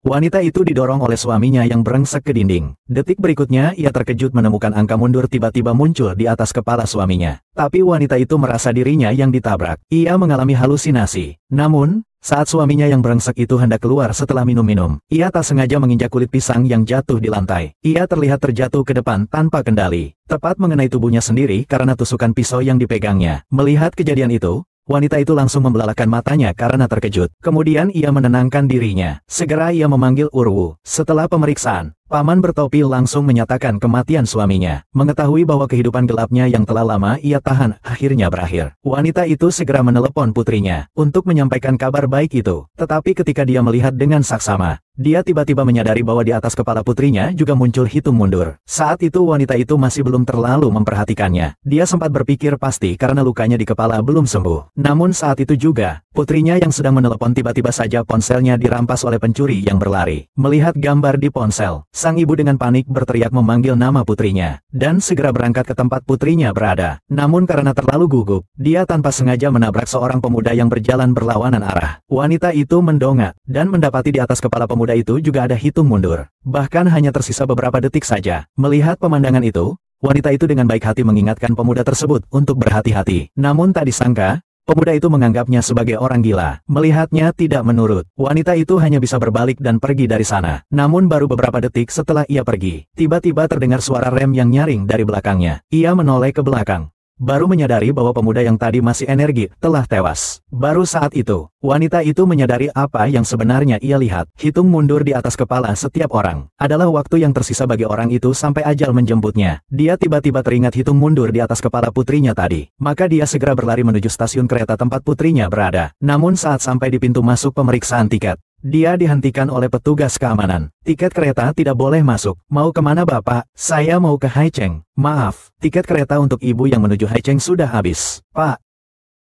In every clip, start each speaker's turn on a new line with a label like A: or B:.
A: Wanita itu didorong oleh suaminya yang brengsek ke dinding. Detik berikutnya ia terkejut menemukan angka mundur tiba-tiba muncul di atas kepala suaminya. Tapi wanita itu merasa dirinya yang ditabrak. Ia mengalami halusinasi. Namun, saat suaminya yang brengsek itu hendak keluar setelah minum-minum, ia tak sengaja menginjak kulit pisang yang jatuh di lantai. Ia terlihat terjatuh ke depan tanpa kendali, tepat mengenai tubuhnya sendiri karena tusukan pisau yang dipegangnya. Melihat kejadian itu, wanita itu langsung membelalakan matanya karena terkejut. Kemudian ia menenangkan dirinya. Segera ia memanggil Urwu. Setelah pemeriksaan, paman bertopi langsung menyatakan kematian suaminya. Mengetahui bahwa kehidupan gelapnya yang telah lama ia tahan akhirnya berakhir. Wanita itu segera menelepon putrinya untuk menyampaikan kabar baik itu. Tetapi ketika dia melihat dengan saksama, dia tiba-tiba menyadari bahwa di atas kepala putrinya juga muncul hitung mundur. Saat itu wanita itu masih belum terlalu memperhatikannya. Dia sempat berpikir pasti karena lukanya di kepala belum sembuh. Namun saat itu juga, putrinya yang sedang menelepon tiba-tiba saja ponselnya dirampas oleh pencuri yang berlari. Melihat gambar di ponsel, sang ibu dengan panik berteriak memanggil nama putrinya, dan segera berangkat ke tempat putrinya berada. Namun karena terlalu gugup, dia tanpa sengaja menabrak seorang pemuda yang berjalan berlawanan arah. Wanita itu mendongak, dan mendapati di atas kepala pemuda itu juga ada hitung mundur. Bahkan hanya tersisa beberapa detik saja. Melihat pemandangan itu, wanita itu dengan baik hati mengingatkan pemuda tersebut untuk berhati-hati. Namun tak disangka, pemuda itu menganggapnya sebagai orang gila. Melihatnya tidak menurut, wanita itu hanya bisa berbalik dan pergi dari sana. Namun baru beberapa detik setelah ia pergi, tiba-tiba terdengar suara rem yang nyaring dari belakangnya. Ia menoleh ke belakang, baru menyadari bahwa pemuda yang tadi masih energi telah tewas. Baru saat itu, wanita itu menyadari apa yang sebenarnya ia lihat. Hitung mundur di atas kepala setiap orang adalah waktu yang tersisa bagi orang itu sampai ajal menjemputnya. Dia tiba-tiba teringat hitung mundur di atas kepala putrinya tadi. Maka dia segera berlari menuju stasiun kereta tempat putrinya berada. Namun saat sampai di pintu masuk pemeriksaan tiket, dia dihentikan oleh petugas keamanan. Tiket kereta tidak boleh masuk. Mau kemana Bapak? Saya mau ke Haicheng. Maaf, tiket kereta untuk ibu yang menuju Haicheng sudah habis. Pak,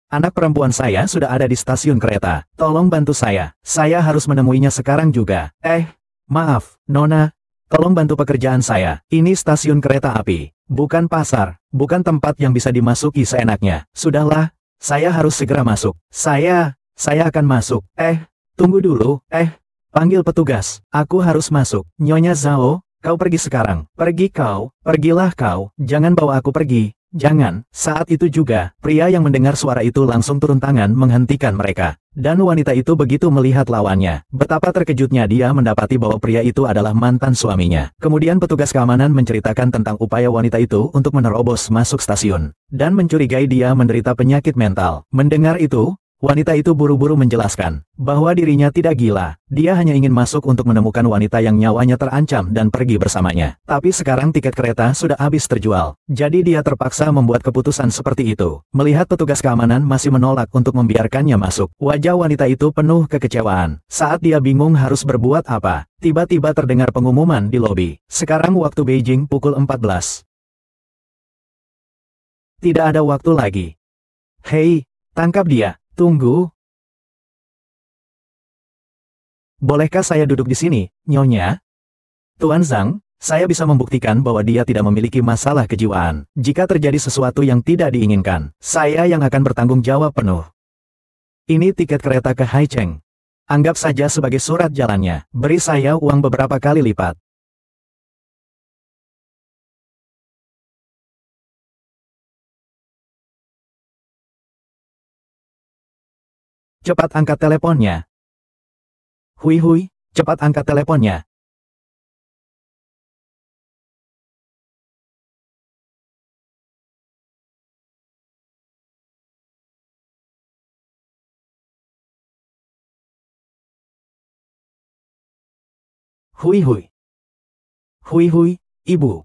A: anak perempuan saya sudah ada di stasiun kereta. Tolong bantu saya. Saya harus menemuinya sekarang juga. Maaf, Nona. Tolong bantu pekerjaan saya. Ini stasiun kereta api, bukan pasar, bukan tempat yang bisa dimasuki seenaknya. Sudahlah, saya harus segera masuk. Saya akan masuk. Tunggu dulu, panggil petugas. Aku harus masuk. Nyonya Zhao, kau pergi sekarang. Pergi kau, pergilah kau. Jangan bawa aku pergi. Jangan. Saat itu juga, pria yang mendengar suara itu langsung turun tangan menghentikan mereka. Dan wanita itu begitu melihat lawannya, betapa terkejutnya dia mendapati bahwa pria itu adalah mantan suaminya. Kemudian petugas keamanan menceritakan tentang upaya wanita itu untuk menerobos masuk stasiun, dan mencurigai dia menderita penyakit mental. Mendengar itu, wanita itu buru-buru menjelaskan bahwa dirinya tidak gila. Dia hanya ingin masuk untuk menemukan wanita yang nyawanya terancam dan pergi bersamanya. Tapi sekarang tiket kereta sudah habis terjual. Jadi dia terpaksa membuat keputusan seperti itu. Melihat petugas keamanan masih menolak untuk membiarkannya masuk, wajah wanita itu penuh kekecewaan. Saat dia bingung harus berbuat apa, tiba-tiba terdengar pengumuman di lobi. Sekarang waktu Beijing pukul 14. Tidak ada waktu lagi. Hei, tangkap dia. Tunggu. Bolehkah saya duduk di sini, Nyonya? Tuan Zhang, saya bisa membuktikan bahwa dia tidak memiliki masalah kejiwaan. Jika terjadi sesuatu yang tidak diinginkan, saya yang akan bertanggung jawab penuh. Ini tiket kereta ke Haicheng. Anggap saja sebagai surat jalannya. Beri saya uang beberapa kali lipat. Cepat angkat teleponnya. Hui, cepat angkat teleponnya. Hui, Ibu.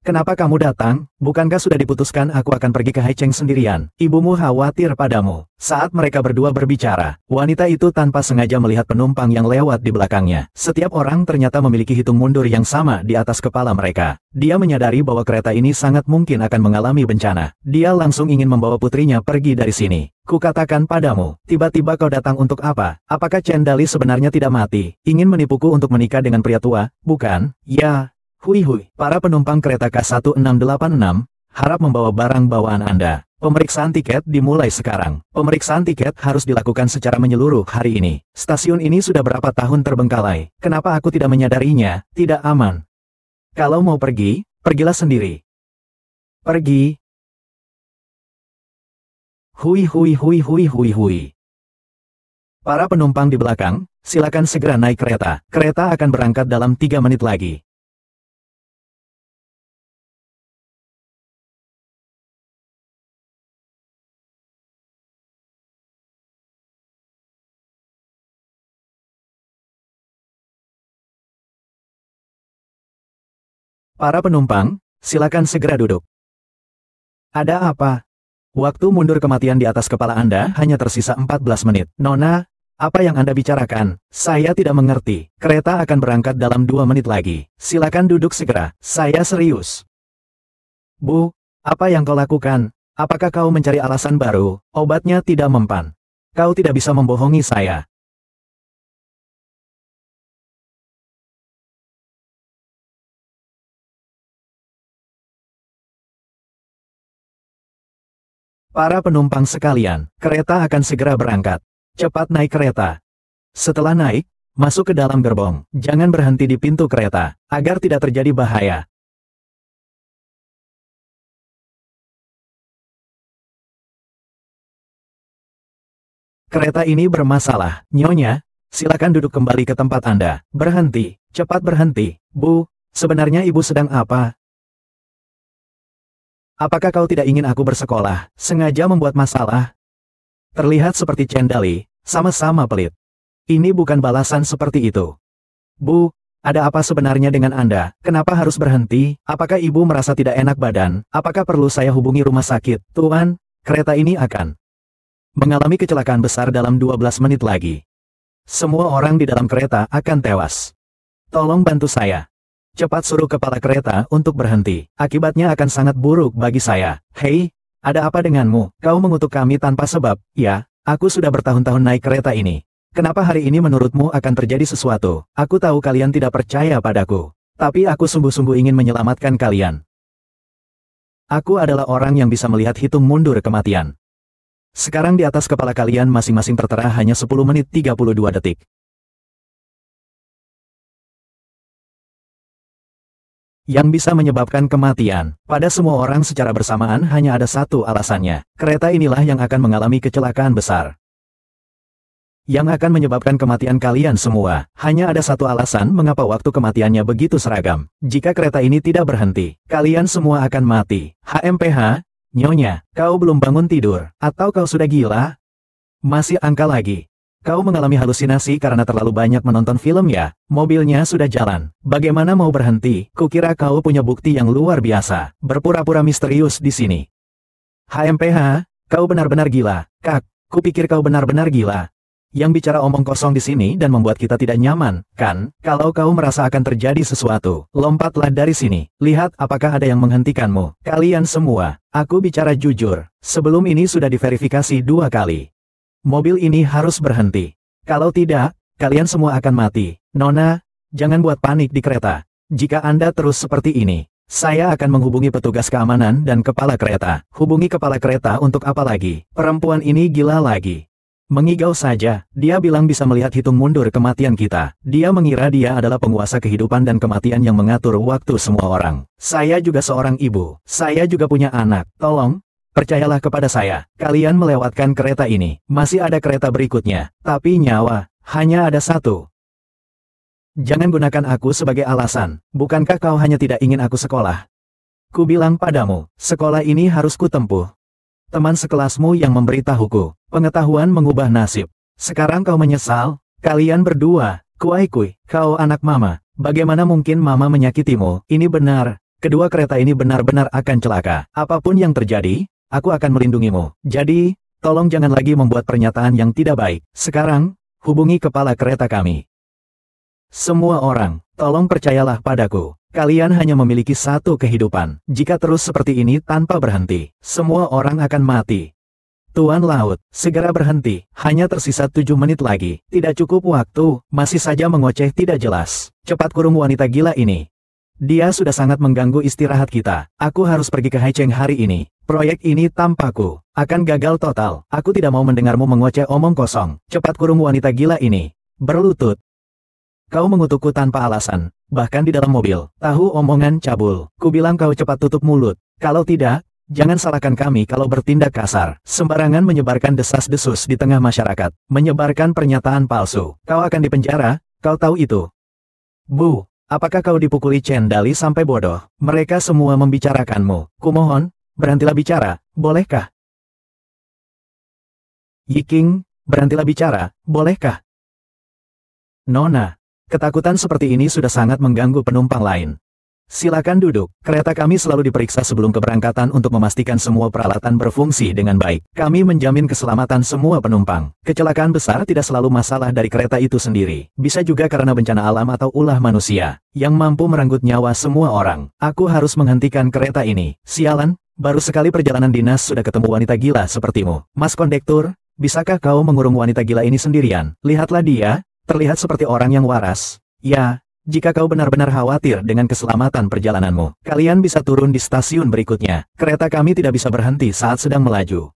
A: Kenapa kamu datang? Bukankah sudah diputuskan aku akan pergi ke Haicheng sendirian? Ibumu khawatir padamu. Saat mereka berdua berbicara, wanita itu tanpa sengaja melihat penumpang yang lewat di belakangnya. Setiap orang ternyata memiliki hitung mundur yang sama di atas kepala mereka. Dia menyadari bahwa kereta ini sangat mungkin akan mengalami bencana. Dia langsung ingin membawa putrinya pergi dari sini. Kukatakan padamu, tiba-tiba kau datang untuk apa? Apakah Chen Dali sebenarnya tidak mati? Ingin menipuku untuk menikah dengan pria tua? Bukan? Ya. Hui, para penumpang kereta K1686, harap membawa barang bawaan Anda. Pemeriksaan tiket dimulai sekarang. Pemeriksaan tiket harus dilakukan secara menyeluruh hari ini. Stasiun ini sudah berapa tahun terbengkalai. Kenapa aku tidak menyadarinya? Tidak aman. Kalau mau pergi, pergilah sendiri. Pergi. Hui hui hui hui hui hui. Para penumpang di belakang, silakan segera naik kereta. Kereta akan berangkat dalam 3 menit lagi. Para penumpang, silakan segera duduk. Ada apa? Waktu mundur kematian di atas kepala Anda hanya tersisa 14 menit. Nona, apa yang Anda bicarakan? Saya tidak mengerti. Kereta akan berangkat dalam 2 menit lagi. Silakan duduk segera. Saya serius. Bu, apa yang kau lakukan? Apakah kau mencari alasan baru? Obatnya tidak mempan. Kau tidak bisa membohongi saya. Para penumpang sekalian, kereta akan segera berangkat. Cepat naik kereta. Setelah naik, masuk ke dalam gerbong. Jangan berhenti di pintu kereta, agar tidak terjadi bahaya. Kereta ini bermasalah. Nyonya, silakan duduk kembali ke tempat Anda. Berhenti, cepat berhenti. Bu, sebenarnya ibu sedang apa? Apakah kau tidak ingin aku bersekolah, sengaja membuat masalah? Terlihat seperti Cendali, sama-sama pelit. Ini bukan balasan seperti itu. Bu, ada apa sebenarnya dengan Anda? Kenapa harus berhenti? Apakah ibu merasa tidak enak badan? Apakah perlu saya hubungi rumah sakit? Tuan, kereta ini akan mengalami kecelakaan besar dalam 12 menit lagi. Semua orang di dalam kereta akan tewas. Tolong bantu saya. Cepat suruh kepala kereta untuk berhenti. Akibatnya akan sangat buruk bagi saya. Hei, ada apa denganmu? Kau mengutuk kami tanpa sebab. Ya, aku sudah bertahun-tahun naik kereta ini. Kenapa hari ini menurutmu akan terjadi sesuatu? Aku tahu kalian tidak percaya padaku. Tapi aku sungguh-sungguh ingin menyelamatkan kalian. Aku adalah orang yang bisa melihat hitung mundur kematian. Sekarang di atas kepala kalian masing-masing tertera hanya 10 menit 32 detik. Yang bisa menyebabkan kematian. Pada semua orang secara bersamaan hanya ada satu alasannya. Kereta inilah yang akan mengalami kecelakaan besar. Yang akan menyebabkan kematian kalian semua. Hanya ada satu alasan mengapa waktu kematiannya begitu seragam. Jika kereta ini tidak berhenti, kalian semua akan mati. HMPH, Nyonya, kau belum bangun tidur, atau kau sudah gila? Masih angka lagi. Kau mengalami halusinasi karena terlalu banyak menonton film ya? Mobilnya sudah jalan. Bagaimana mau berhenti? Kukira kau punya bukti yang luar biasa. Berpura-pura misterius di sini. HMPH, kau benar-benar gila. Kak, kupikir kau benar-benar gila. Yang bicara omong kosong di sini dan membuat kita tidak nyaman, kan? Kalau kau merasa akan terjadi sesuatu, lompatlah dari sini. Lihat apakah ada yang menghentikanmu. Kalian semua, aku bicara jujur. Sebelum ini sudah diverifikasi 2 kali. Mobil ini harus berhenti. Kalau tidak, kalian semua akan mati. Nona, jangan buat panik di kereta. Jika Anda terus seperti ini, saya akan menghubungi petugas keamanan dan kepala kereta. Hubungi kepala kereta untuk apa lagi? Perempuan ini gila lagi. Mengigau saja, dia bilang bisa melihat hitung mundur kematian kita. Dia mengira dia adalah penguasa kehidupan dan kematian yang mengatur waktu semua orang. Saya juga seorang ibu. Saya juga punya anak. Tolong, percayalah kepada saya, kalian melewatkan kereta ini. Masih ada kereta berikutnya, tapi nyawa, hanya ada satu. Jangan gunakan aku sebagai alasan. Bukankah kau hanya tidak ingin aku sekolah? Ku bilang padamu, sekolah ini harus kutempuh. Teman sekelasmu yang memberitahuku, pengetahuan mengubah nasib. Sekarang kau menyesal? Kalian berdua, kuai-kui, kau anak mama. Bagaimana mungkin mama menyakitimu? Ini benar, kedua kereta ini benar-benar akan celaka. Apapun yang terjadi, aku akan melindungimu. Jadi, tolong jangan lagi membuat pernyataan yang tidak baik. Sekarang, hubungi kepala kereta kami. Semua orang, tolong percayalah padaku. Kalian hanya memiliki satu kehidupan. Jika terus seperti ini tanpa berhenti, semua orang akan mati. Tuan Laut, segera berhenti. Hanya tersisa 7 menit lagi. Tidak cukup waktu, masih saja mengoceh tidak jelas. Cepat kurung wanita gila ini. Dia sudah sangat mengganggu istirahat kita. Aku harus pergi ke Haicheng hari ini. Proyek ini tanpaku akan gagal total. Aku tidak mau mendengarmu mengoceh omong kosong. Cepat kurung wanita gila ini. Berlutut. Kau mengutukku tanpa alasan. Bahkan di dalam mobil. Tahu omongan cabul. Kubilang kau cepat tutup mulut. Kalau tidak, jangan salahkan kami kalau bertindak kasar. Sembarangan menyebarkan desas-desus di tengah masyarakat. Menyebarkan pernyataan palsu. Kau akan dipenjara, kau tahu itu. Bu, apakah kau dipukuli Chen Dali sampai bodoh? Mereka semua membicarakanmu. Kumohon, berhentilah bicara, bolehkah? Yiking, berhentilah bicara, bolehkah? Nona, ketakutan seperti ini sudah sangat mengganggu penumpang lain. Silakan duduk. Kereta kami selalu diperiksa sebelum keberangkatan untuk memastikan semua peralatan berfungsi dengan baik. Kami menjamin keselamatan semua penumpang. Kecelakaan besar tidak selalu masalah dari kereta itu sendiri. Bisa juga karena bencana alam atau ulah manusia yang mampu merenggut nyawa semua orang. Aku harus menghentikan kereta ini. Sialan, baru sekali perjalanan dinas sudah ketemu wanita gila sepertimu. Mas Kondektur, bisakah kau mengurung wanita gila ini sendirian? Lihatlah dia, terlihat seperti orang yang waras. Ya. Jika kau benar-benar khawatir dengan keselamatan perjalananmu, kalian bisa turun di stasiun berikutnya. Kereta kami tidak bisa berhenti saat sedang melaju.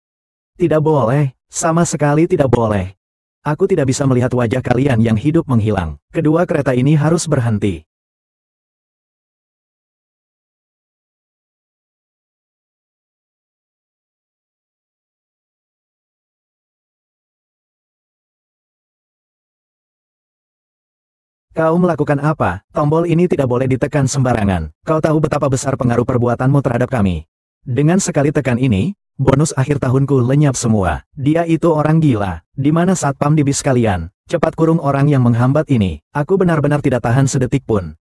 A: Tidak boleh, sama sekali tidak boleh. Aku tidak bisa melihat wajah kalian yang hidup menghilang. Kedua kereta ini harus berhenti. Kau melakukan apa? Tombol ini tidak boleh ditekan sembarangan. Kau tahu betapa besar pengaruh perbuatanmu terhadap kami. Dengan sekali tekan ini, bonus akhir tahunku lenyap semua. Dia itu orang gila. Di mana satpam di bis kalian? Cepat kurung orang yang menghambat ini. Aku benar-benar tidak tahan sedetik pun.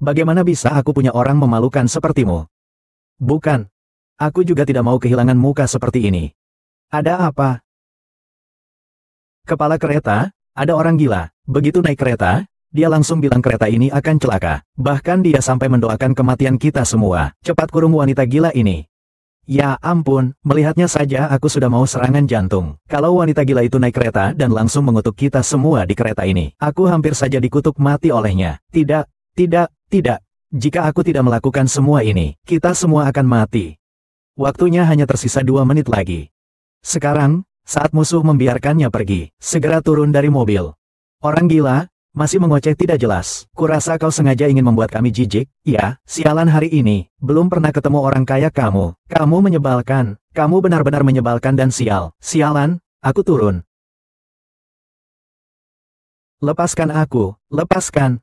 A: Bagaimana bisa aku punya orang memalukan sepertimu? Bukan. Aku juga tidak mau kehilangan muka seperti ini. Ada apa? Kepala kereta, ada orang gila. Begitu naik kereta, dia langsung bilang kereta ini akan celaka. Bahkan dia sampai mendoakan kematian kita semua. Cepat kurung wanita gila ini. Ya ampun, melihatnya saja aku sudah mau serangan jantung. Kalau wanita gila itu naik kereta dan langsung mengutuk kita semua di kereta ini, aku hampir saja dikutuk mati olehnya. Tidak, tidak, tidak. Jika aku tidak melakukan semua ini, kita semua akan mati. Waktunya hanya tersisa 2 menit lagi. Sekarang, saat musuh membiarkannya pergi, segera turun dari mobil. Orang gila, masih mengoceh tidak jelas. Kurasa kau sengaja ingin membuat kami jijik. Ya, sialan hari ini. Belum pernah ketemu orang kaya kamu. Kamu menyebalkan. Kamu benar-benar menyebalkan dan sial. Sialan, aku turun. Lepaskan aku. Lepaskan.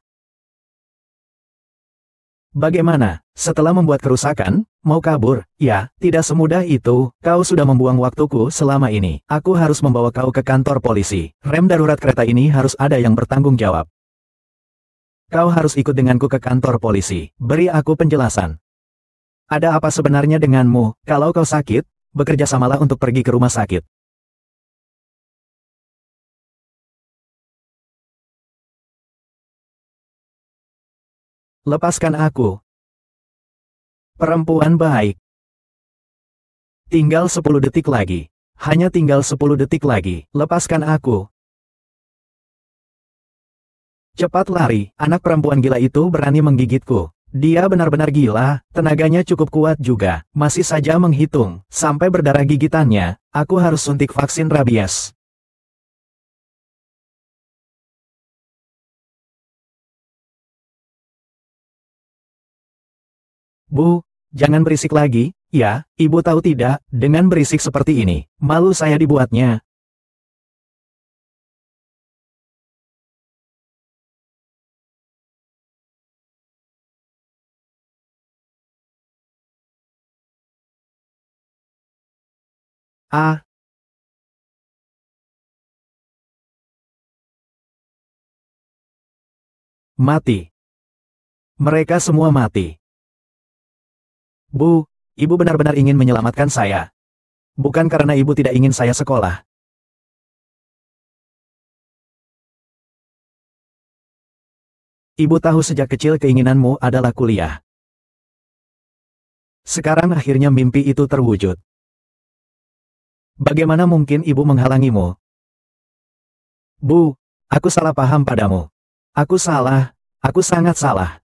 A: Bagaimana? Setelah membuat kerusakan, mau kabur? Ya, tidak semudah itu. Kau sudah membuang waktuku selama ini. Aku harus membawa kau ke kantor polisi. Rem darurat kereta ini harus ada yang bertanggung jawab. Kau harus ikut denganku ke kantor polisi. Beri aku penjelasan. Ada apa sebenarnya denganmu? Kalau kau sakit, bekerja samalah untuk pergi ke rumah sakit. Lepaskan aku. Perempuan baik. Tinggal 10 detik lagi. Hanya tinggal 10 detik lagi. Lepaskan aku. Cepat lari. Anak perempuan gila itu berani menggigitku. Dia benar-benar gila. Tenaganya cukup kuat juga. Masih saja menghitung. Sampai berdarah gigitannya. Aku harus suntik vaksin rabies. Bu, jangan berisik lagi, ya, ibu tahu tidak, dengan berisik seperti ini, malu saya dibuatnya. Ah, mati. Mereka semua mati. Bu, ibu benar-benar ingin menyelamatkan saya. Bukan karena ibu tidak ingin saya sekolah. Ibu tahu sejak kecil keinginanmu adalah kuliah. Sekarang akhirnya mimpi itu terwujud. Bagaimana mungkin ibu menghalangimu? Bu, aku salah paham padamu. Aku salah, aku sangat salah.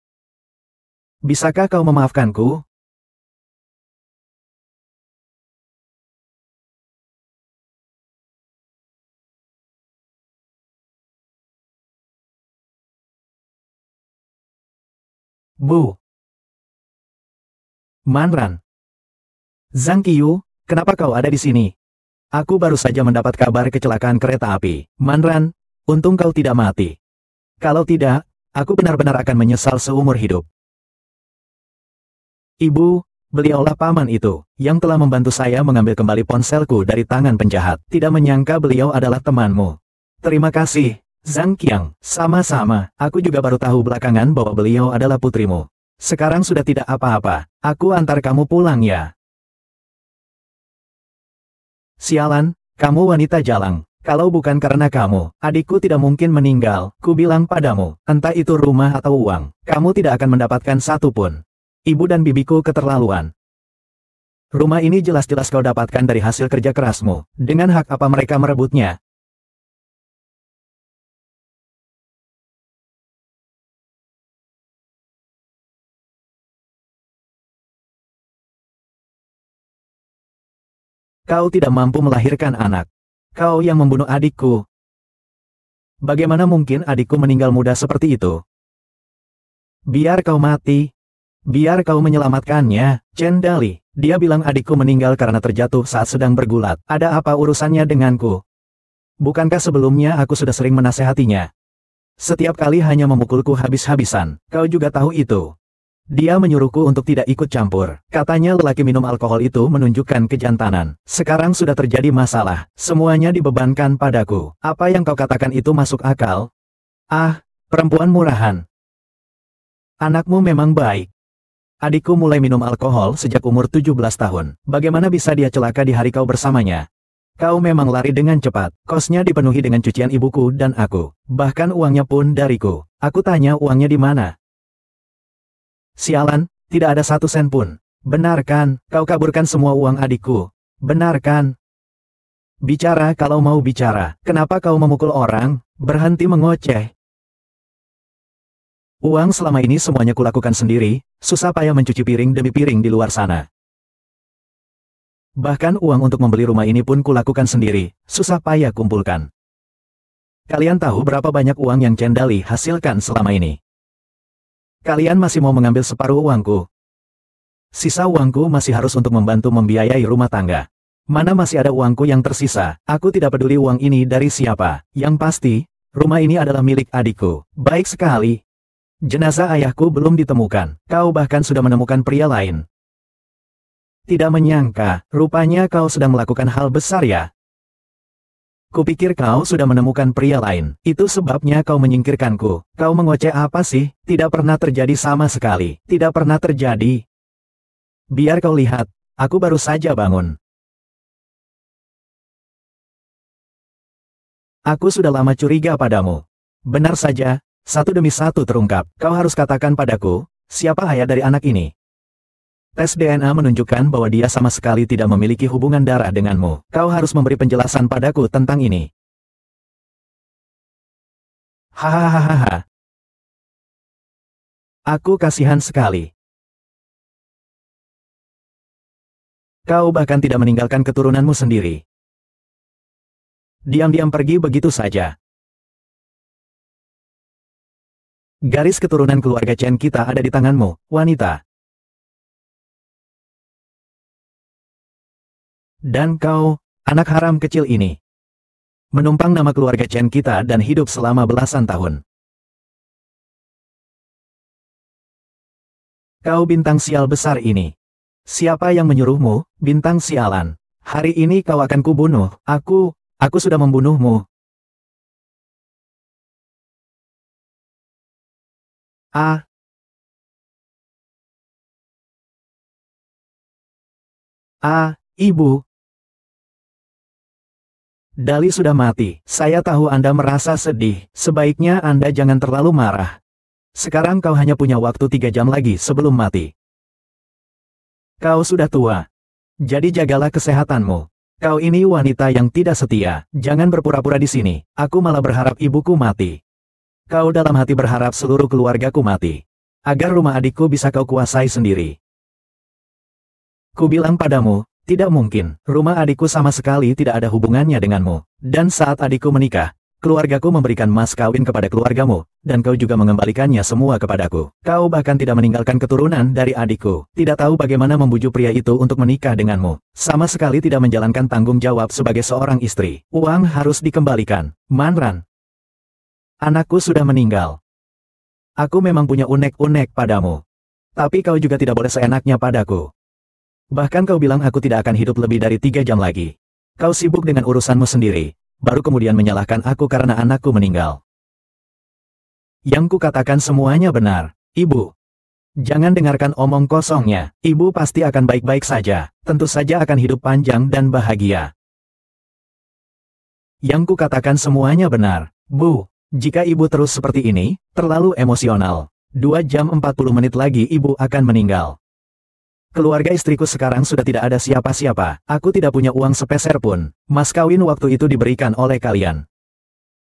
A: Bisakah kau memaafkanku? Bu. Manran. Zhang Qiyu, kenapa kau ada di sini? Aku baru saja mendapat kabar kecelakaan kereta api. Manran, untung kau tidak mati. Kalau tidak, aku benar-benar akan menyesal seumur hidup. Ibu, beliaulah paman itu, yang telah membantu saya mengambil kembali ponselku dari tangan penjahat. Tidak menyangka beliau adalah temanmu. Terima kasih, Zhang Qiang. Sama-sama, aku juga baru tahu belakangan bahwa beliau adalah putrimu. Sekarang sudah tidak apa-apa, aku antar kamu pulang ya. Sialan, kamu wanita jalang. Kalau bukan karena kamu, adikku tidak mungkin meninggal. Ku bilang padamu, entah itu rumah atau uang, kamu tidak akan mendapatkan satu pun. Ibu dan bibiku keterlaluan. Rumah ini jelas-jelas kau dapatkan dari hasil kerja kerasmu. Dengan hak apa mereka merebutnya? Kau tidak mampu melahirkan anak. Kau yang membunuh adikku. Bagaimana mungkin adikku meninggal muda seperti itu? Biar kau mati. Biar kau menyelamatkannya, Chen Dali. Dia bilang adikku meninggal karena terjatuh saat sedang bergulat. Ada apa urusannya denganku? Bukankah sebelumnya aku sudah sering menasehatinya? Setiap kali hanya memukulku habis-habisan. Kau juga tahu itu. Dia menyuruhku untuk tidak ikut campur. Katanya lelaki minum alkohol itu menunjukkan kejantanan. Sekarang sudah terjadi masalah. Semuanya dibebankan padaku. Apa yang kau katakan itu masuk akal? Ah, perempuan murahan. Anakmu memang baik. Adikku mulai minum alkohol sejak umur 17 tahun. Bagaimana bisa dia celaka di hari kau bersamanya? Kau memang lari dengan cepat. Kosnya dipenuhi dengan cucian ibuku dan aku. Bahkan uangnya pun dariku. Aku tanya uangnya di mana? Sialan, tidak ada satu sen pun. Benar kan, kau kaburkan semua uang adikku. Benar kan? Bicara kalau mau bicara. Kenapa kau memukul orang? Berhenti mengoceh. Uang selama ini semuanya kulakukan sendiri, susah payah mencuci piring demi piring di luar sana. Bahkan uang untuk membeli rumah ini pun kulakukan sendiri, susah payah kumpulkan. Kalian tahu berapa banyak uang yang Chen Dali hasilkan selama ini? Kalian masih mau mengambil separuh uangku? Sisa uangku masih harus untuk membantu membiayai rumah tangga. Mana masih ada uangku yang tersisa? Aku tidak peduli uang ini dari siapa. Yang pasti, rumah ini adalah milik adikku. Baik sekali. Jenazah ayahku belum ditemukan. Kau bahkan sudah menemukan pria lain. Tidak menyangka, rupanya kau sedang melakukan hal besar ya. Kupikir kau sudah menemukan pria lain. Itu sebabnya kau menyingkirkanku. Kau mengoceh apa sih? Tidak pernah terjadi sama sekali. Tidak pernah terjadi. Biar kau lihat, aku baru saja bangun. Aku sudah lama curiga padamu. Benar saja, satu demi satu terungkap. Kau harus katakan padaku, siapa ayah dari anak ini? Tes DNA menunjukkan bahwa dia sama sekali tidak memiliki hubungan darah denganmu. Kau harus memberi penjelasan padaku tentang ini. Hahaha. Aku kasihan sekali. Kau bahkan tidak meninggalkan keturunanmu sendiri. Diam-diam pergi begitu saja. Garis keturunan keluarga Chen kita ada di tanganmu, wanita. Dan kau, anak haram kecil ini, menumpang nama keluarga Chen kita dan hidup selama belasan tahun. Kau bintang sial besar ini. Siapa yang menyuruhmu, bintang sialan? Hari ini kau akan kubunuh. Aku sudah membunuhmu. Ah, ibu. Dali sudah mati. Saya tahu Anda merasa sedih. Sebaiknya Anda jangan terlalu marah. Sekarang kau hanya punya waktu 3 jam lagi sebelum mati. Kau sudah tua. Jadi jagalah kesehatanmu. Kau ini wanita yang tidak setia. Jangan berpura-pura di sini. Aku malah berharap ibuku mati. Kau dalam hati berharap seluruh keluargaku mati. agar rumah adikku bisa kau kuasai sendiri. Ku bilang padamu, tidak mungkin, rumah adikku sama sekali tidak ada hubungannya denganmu. Dan saat adikku menikah, keluargaku memberikan mas kawin kepada keluargamu, dan kau juga mengembalikannya semua kepadaku. Kau bahkan tidak meninggalkan keturunan dari adikku, tidak tahu bagaimana membujuk pria itu untuk menikah denganmu. Sama sekali tidak menjalankan tanggung jawab sebagai seorang istri. Uang harus dikembalikan. Manran, anakku sudah meninggal. Aku memang punya unek-unek padamu. Tapi kau juga tidak boleh seenaknya padaku. Bahkan kau bilang aku tidak akan hidup lebih dari 3 jam lagi. Kau sibuk dengan urusanmu sendiri, baru kemudian menyalahkan aku karena anakku meninggal. Yang kukatakan semuanya benar, Ibu. Jangan dengarkan omong kosongnya, Ibu pasti akan baik-baik saja, tentu saja akan hidup panjang dan bahagia. Yang kukatakan semuanya benar, Bu. Jika Ibu terus seperti ini, terlalu emosional. 2 jam 40 menit lagi Ibu akan meninggal. Keluarga istriku sekarang sudah tidak ada siapa-siapa, aku tidak punya uang sepeser pun, mas kawin waktu itu diberikan oleh kalian.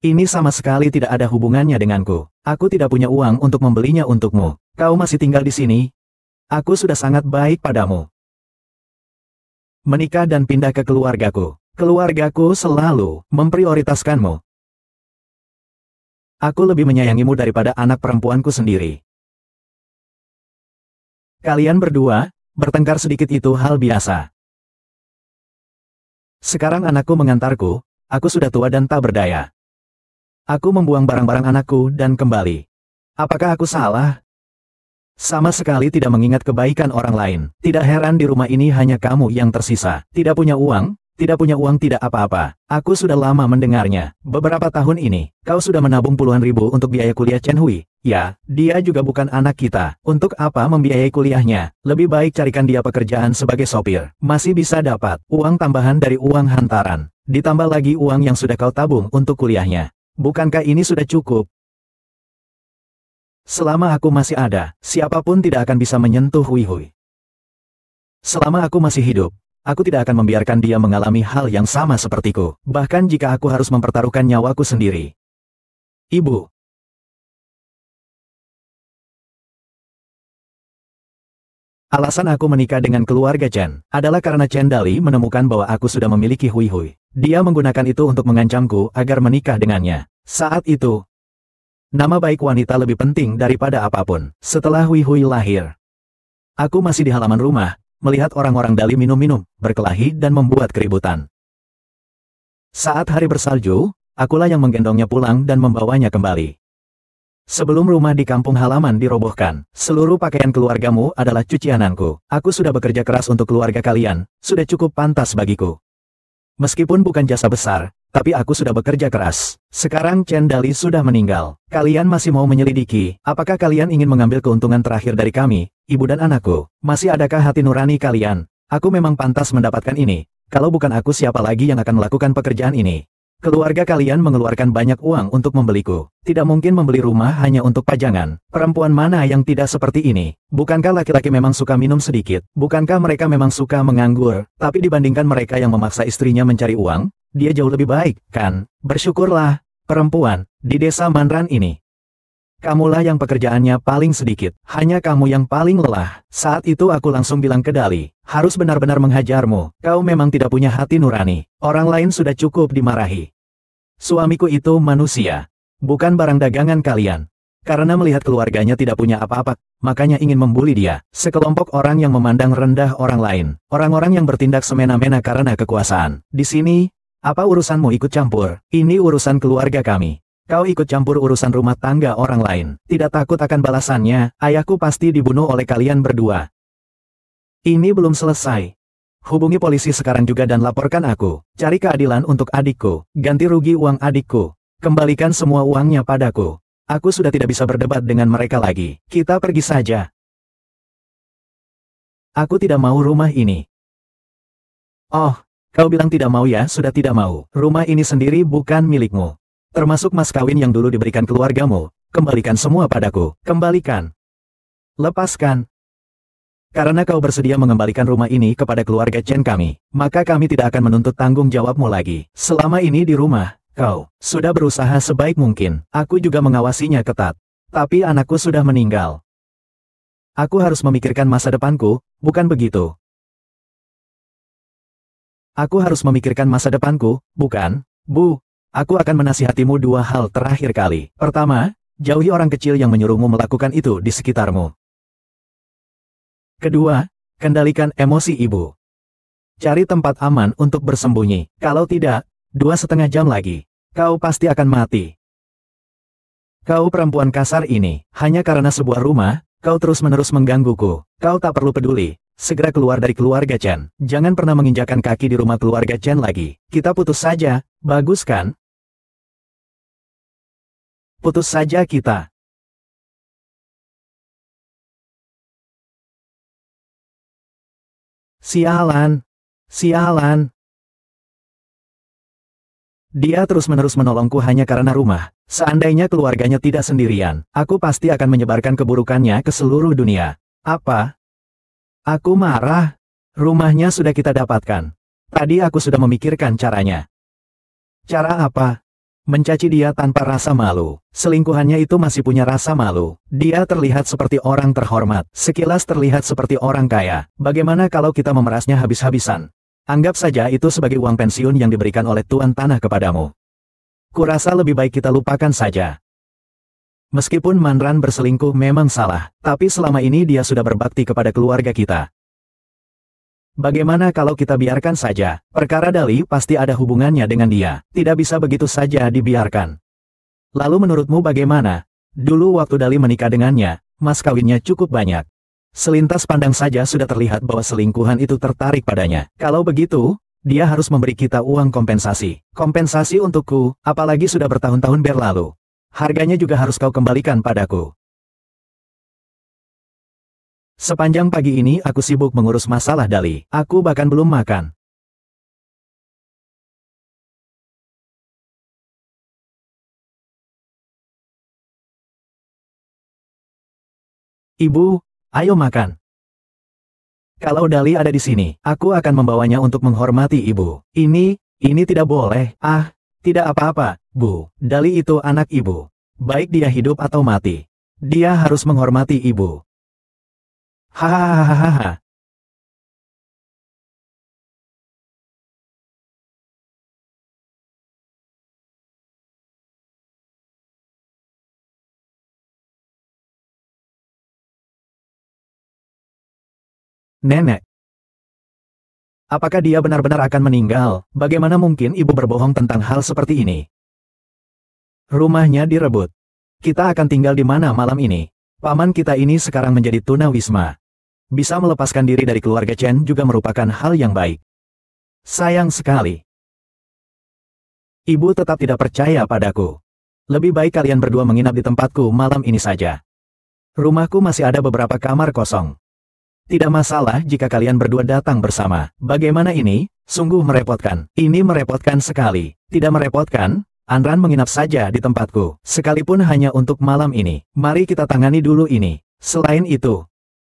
A: Ini sama sekali tidak ada hubungannya denganku, aku tidak punya uang untuk membelinya untukmu, kau masih tinggal di sini? Aku sudah sangat baik padamu. Menikah dan pindah ke keluargaku, keluargaku selalu memprioritaskanmu. Aku lebih menyayangimu daripada anak perempuanku sendiri. Kalian berdua, bertengkar sedikit itu hal biasa. Sekarang anakku mengantarku, aku sudah tua dan tak berdaya. Aku membuang barang-barang anakku dan kembali. Apakah aku salah? Sama sekali tidak mengingat kebaikan orang lain. Tidak heran di rumah ini hanya kamu yang tersisa. Tidak punya uang, tidak apa-apa. Aku sudah lama mendengarnya. Beberapa tahun ini, kau sudah menabung puluhan ribu untuk biaya kuliah Chen Hui. Ya, dia juga bukan anak kita. Untuk apa membiayai kuliahnya? Lebih baik carikan dia pekerjaan sebagai sopir. Masih bisa dapat uang tambahan dari uang hantaran. Ditambah lagi uang yang sudah kau tabung untuk kuliahnya. Bukankah ini sudah cukup? Selama aku masih ada, siapapun tidak akan bisa menyentuh Hui Hui. Selama aku masih hidup, aku tidak akan membiarkan dia mengalami hal yang sama sepertiku. Bahkan jika aku harus mempertaruhkan nyawaku sendiri. Ibu. Alasan aku menikah dengan keluarga Chen adalah karena Chen Dali menemukan bahwa aku sudah memiliki Hui Hui. Dia menggunakan itu untuk mengancamku agar menikah dengannya. Saat itu, nama baik wanita lebih penting daripada apapun. Setelah Hui Hui lahir, aku masih di halaman rumah, melihat orang-orang Dali minum-minum, berkelahi dan membuat keributan. Saat hari bersalju, akulah yang menggendongnya pulang dan membawanya kembali. Sebelum rumah di kampung halaman dirobohkan, seluruh pakaian keluargamu adalah cuciananku. Aku sudah bekerja keras untuk keluarga kalian, sudah cukup pantas bagiku. Meskipun bukan jasa besar, tapi aku sudah bekerja keras. Sekarang Chen Dali sudah meninggal. Kalian masih mau menyelidiki, apakah kalian ingin mengambil keuntungan terakhir dari kami, ibu dan anakku? Masih adakah hati nurani kalian? Aku memang pantas mendapatkan ini. Kalau bukan aku, siapa lagi yang akan melakukan pekerjaan ini? Keluarga kalian mengeluarkan banyak uang untuk membeliku. Tidak mungkin membeli rumah hanya untuk pajangan. Perempuan mana yang tidak seperti ini? Bukankah laki-laki memang suka minum sedikit? Bukankah mereka memang suka menganggur? Tapi dibandingkan mereka yang memaksa istrinya mencari uang, dia jauh lebih baik, kan? Bersyukurlah, perempuan, di desa Manran ini. Kamulah yang pekerjaannya paling sedikit. Hanya kamu yang paling lelah. Saat itu aku langsung bilang ke Dali, harus benar-benar menghajarmu. Kau memang tidak punya hati nurani. Orang lain sudah cukup dimarahi. Suamiku itu manusia, bukan barang dagangan kalian. Karena melihat keluarganya tidak punya apa-apa, makanya ingin membuli dia. Sekelompok orang yang memandang rendah orang lain. Orang-orang yang bertindak semena-mena karena kekuasaan. Di sini, apa urusanmu ikut campur? Ini urusan keluarga kami. Kau ikut campur urusan rumah tangga orang lain. Tidak takut akan balasannya, ayahku pasti dibunuh oleh kalian berdua. Ini belum selesai. Hubungi polisi sekarang juga dan laporkan aku. Cari keadilan untuk adikku. Ganti rugi uang adikku. Kembalikan semua uangnya padaku. Aku sudah tidak bisa berdebat dengan mereka lagi. Kita pergi saja. Aku tidak mau rumah ini. Oh, kau bilang tidak mau ya? Sudah tidak mau. Rumah ini sendiri bukan milikmu. Termasuk mas kawin yang dulu diberikan keluargamu. Kembalikan semua padaku. Kembalikan. Lepaskan. Karena kau bersedia mengembalikan rumah ini kepada keluarga Chen kami, maka kami tidak akan menuntut tanggung jawabmu lagi. Selama ini di rumah, kau sudah berusaha sebaik mungkin. Aku juga mengawasinya ketat. Tapi anakku sudah meninggal. Aku harus memikirkan masa depanku, bukan begitu? Aku harus memikirkan masa depanku, bukan? Bu, aku akan menasihatimu dua hal terakhir kali. Pertama, jauhi orang kecil yang menyuruhmu melakukan itu di sekitarmu. Kedua, kendalikan emosi ibu. Cari tempat aman untuk bersembunyi. Kalau tidak, 2,5 jam lagi, kau pasti akan mati. Kau perempuan kasar ini, hanya karena sebuah rumah, kau terus-menerus menggangguku. Kau tak perlu peduli. Segera keluar dari keluarga Chen. Jangan pernah menginjakan kaki di rumah keluarga Chen lagi. Kita putus saja, bagus kan? Putus saja kita. Sialan. Sialan. Dia terus-menerus menolongku hanya karena rumah. Seandainya keluarganya tidak sendirian, aku pasti akan menyebarkan keburukannya ke seluruh dunia. Apa? Aku marah. Rumahnya sudah kita dapatkan. Tadi aku sudah memikirkan caranya. Cara apa? Mencaci dia tanpa rasa malu. Selingkuhannya itu masih punya rasa malu. Dia terlihat seperti orang terhormat. Sekilas terlihat seperti orang kaya. Bagaimana kalau kita memerasnya habis-habisan? Anggap saja itu sebagai uang pensiun yang diberikan oleh tuan tanah kepadamu. Kurasa lebih baik kita lupakan saja. Meskipun Manran berselingkuh memang salah, tapi selama ini dia sudah berbakti kepada keluarga kita. Bagaimana kalau kita biarkan saja? Perkara Dali pasti ada hubungannya dengan dia. Tidak bisa begitu saja dibiarkan. Lalu menurutmu bagaimana? Dulu waktu Dali menikah dengannya, mas kawinnya cukup banyak. Selintas pandang saja sudah terlihat bahwa selingkuhan itu tertarik padanya. Kalau begitu, dia harus memberi kita uang kompensasi. Kompensasi untukku, apalagi sudah bertahun-tahun berlalu. Harganya juga harus kau kembalikan padaku. Sepanjang pagi ini aku sibuk mengurus masalah Dali. Aku bahkan belum makan. Ibu, ayo makan. Kalau Dali ada di sini, aku akan membawanya untuk menghormati ibu. Ini tidak boleh. Ah, tidak apa-apa, Bu. Dali itu anak ibu. Baik dia hidup atau mati. Dia harus menghormati ibu. Hahaha. Nenek. Apakah dia benar-benar akan meninggal? Bagaimana mungkin ibu berbohong tentang hal seperti ini? Rumahnya direbut. Kita akan tinggal di mana malam ini? Paman kita ini sekarang menjadi tunawisma. Bisa melepaskan diri dari keluarga Chen juga merupakan hal yang baik. Sayang sekali. Ibu tetap tidak percaya padaku. Lebih baik kalian berdua menginap di tempatku malam ini saja. Rumahku masih ada beberapa kamar kosong. Tidak masalah jika kalian berdua datang bersama. Bagaimana ini? Sungguh merepotkan. Ini merepotkan sekali. Tidak merepotkan? Anran menginap saja di tempatku. Sekalipun hanya untuk malam ini. Mari kita tangani dulu ini. Selain itu,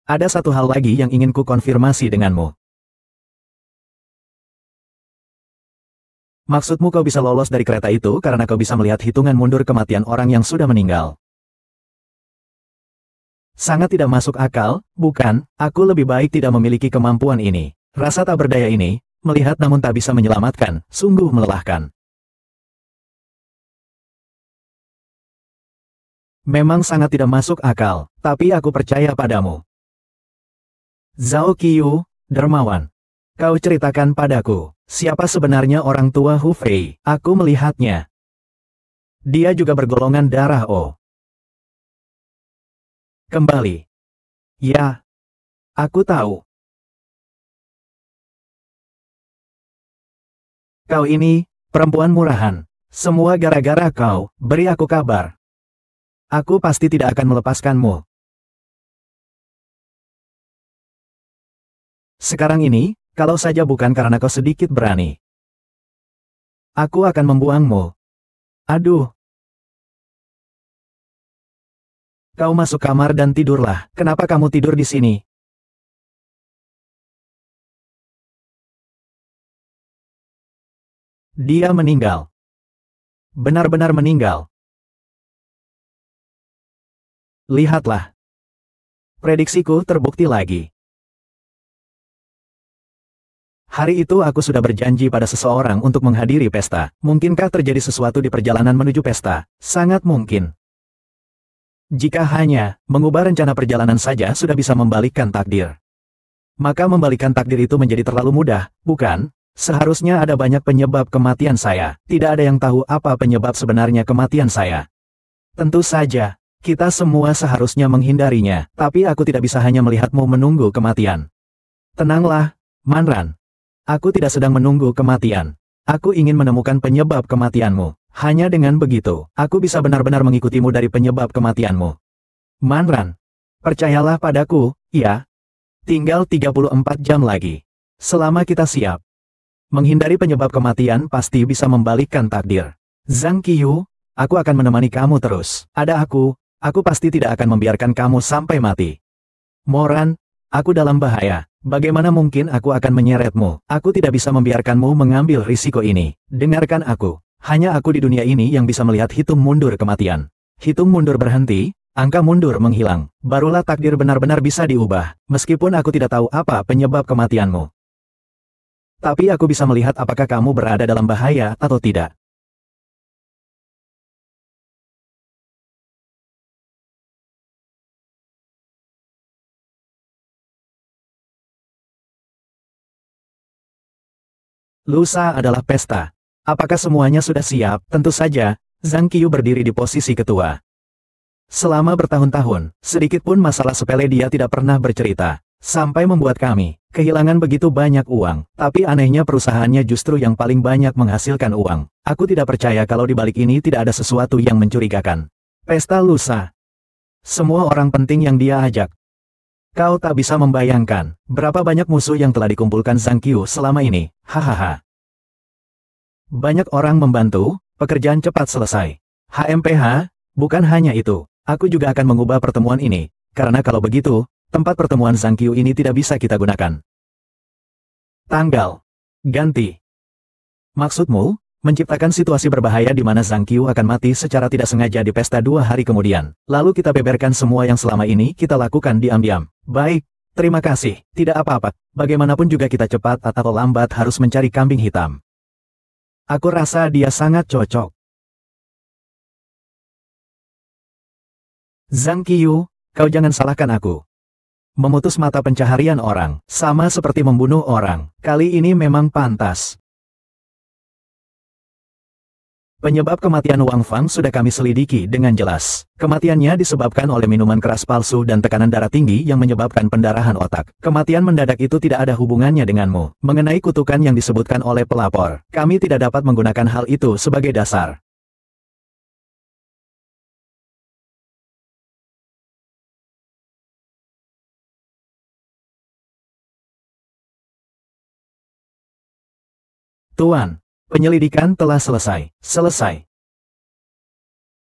A: ada satu hal lagi yang ingin ku konfirmasi denganmu. Maksudmu kau bisa lolos dari kereta itu karena kau bisa melihat hitungan mundur kematian orang yang sudah meninggal. Sangat tidak masuk akal, bukan? Aku lebih baik tidak memiliki kemampuan ini. Rasa tak berdaya ini, melihat namun tak bisa menyelamatkan, sungguh melelahkan. Memang sangat tidak masuk akal, tapi aku percaya padamu. Zhao Qiu, dermawan. Kau ceritakan padaku, siapa sebenarnya orang tua Hu Fei? Aku melihatnya. Dia juga bergolongan darah O. Kembali. Ya, aku tahu. Kau ini, perempuan murahan. Semua gara-gara kau, beri aku kabar. Aku pasti tidak akan melepaskanmu. Sekarang ini, kalau saja bukan karena kau sedikit berani. Aku akan membuangmu. Aduh. Kau masuk kamar dan tidurlah. Kenapa kamu tidur di sini? Dia meninggal. Benar-benar meninggal. Lihatlah. Prediksiku terbukti lagi. Hari itu aku sudah berjanji pada seseorang untuk menghadiri pesta. Mungkinkah terjadi sesuatu di perjalanan menuju pesta? Sangat mungkin. Jika hanya mengubah rencana perjalanan saja sudah bisa membalikkan takdir, maka membalikkan takdir itu menjadi terlalu mudah, bukan? Seharusnya ada banyak penyebab kematian saya. Tidak ada yang tahu apa penyebab sebenarnya kematian saya. Tentu saja, kita semua seharusnya menghindarinya, tapi aku tidak bisa hanya melihatmu menunggu kematian. Tenanglah, Manran. Aku tidak sedang menunggu kematian. Aku ingin menemukan penyebab kematianmu. Hanya dengan begitu, aku bisa benar-benar mengikutimu dari penyebab kematianmu. Manran, percayalah padaku, ya. Tinggal 34 jam lagi. Selama kita siap menghindari penyebab kematian pasti bisa membalikkan takdir. Zhang Qiyu, aku akan menemani kamu terus. Ada aku pasti tidak akan membiarkan kamu sampai mati. Moran, aku dalam bahaya. Bagaimana mungkin aku akan menyeretmu? Aku tidak bisa membiarkanmu mengambil risiko ini. Dengarkan aku. Hanya aku di dunia ini yang bisa melihat hitung mundur kematian. Hitung mundur berhenti, angka mundur menghilang. Barulah takdir benar-benar bisa diubah. Meskipun aku tidak tahu apa penyebab kematianmu. Tapi aku bisa melihat apakah kamu berada dalam bahaya atau tidak. Lusa adalah pesta. Apakah semuanya sudah siap? Tentu saja, Zhang Qiyu berdiri di posisi ketua. Selama bertahun-tahun, sedikit pun masalah sepele dia tidak pernah bercerita. Sampai membuat kami kehilangan begitu banyak uang. Tapi anehnya perusahaannya justru yang paling banyak menghasilkan uang. Aku tidak percaya kalau di balik ini tidak ada sesuatu yang mencurigakan. Pesta lusa. Semua orang penting yang dia ajak. Kau tak bisa membayangkan berapa banyak musuh yang telah dikumpulkan Zhang Qiyu selama ini. Hahaha. Banyak orang membantu, pekerjaan cepat selesai. HMPH, bukan hanya itu. Aku juga akan mengubah pertemuan ini. Karena kalau begitu, tempat pertemuan Zhang Qiyu ini tidak bisa kita gunakan. Tanggal. Ganti. Maksudmu, menciptakan situasi berbahaya di mana Zhang Qiyu akan mati secara tidak sengaja di pesta 2 hari kemudian. Lalu kita beberkan semua yang selama ini kita lakukan diam-diam. Baik, terima kasih. Tidak apa-apa. Bagaimanapun juga kita cepat atau lambat harus mencari kambing hitam. Aku rasa dia sangat cocok. Zhang Qiyu, kau jangan salahkan aku. Memutus mata pencaharian orang, sama seperti membunuh orang. Kali ini memang pantas. Penyebab kematian Wang Fang sudah kami selidiki dengan jelas. Kematiannya disebabkan oleh minuman keras palsu dan tekanan darah tinggi yang menyebabkan pendarahan otak. Kematian mendadak itu tidak ada hubungannya denganmu. Mengenai kutukan yang disebutkan oleh pelapor, kami tidak dapat menggunakan hal itu sebagai dasar. Tuan, penyelidikan telah selesai. Selesai.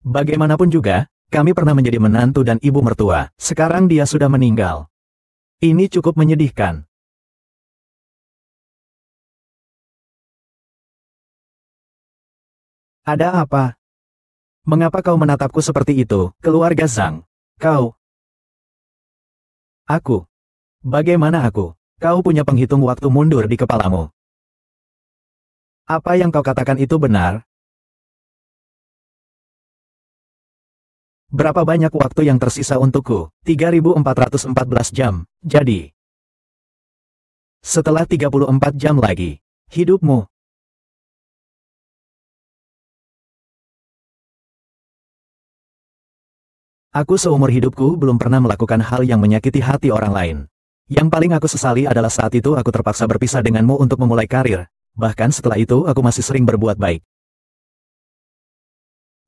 A: Bagaimanapun juga, kami pernah menjadi menantu dan ibu mertua. Sekarang dia sudah meninggal. Ini cukup menyedihkan. Ada apa? Mengapa kau menatapku seperti itu, keluarga Zhang? Kau. Aku. Bagaimana aku? Kau punya penghitung waktu mundur di kepalamu. Apa yang kau katakan itu benar? Berapa banyak waktu yang tersisa untukku? 3.414 jam. Jadi, setelah 34 jam lagi, hidupmu. Aku seumur hidupku belum pernah melakukan hal yang menyakiti hati orang lain. Yang paling aku sesali adalah saat itu aku terpaksa berpisah denganmu untuk memulai karir. Bahkan setelah itu aku masih sering berbuat baik.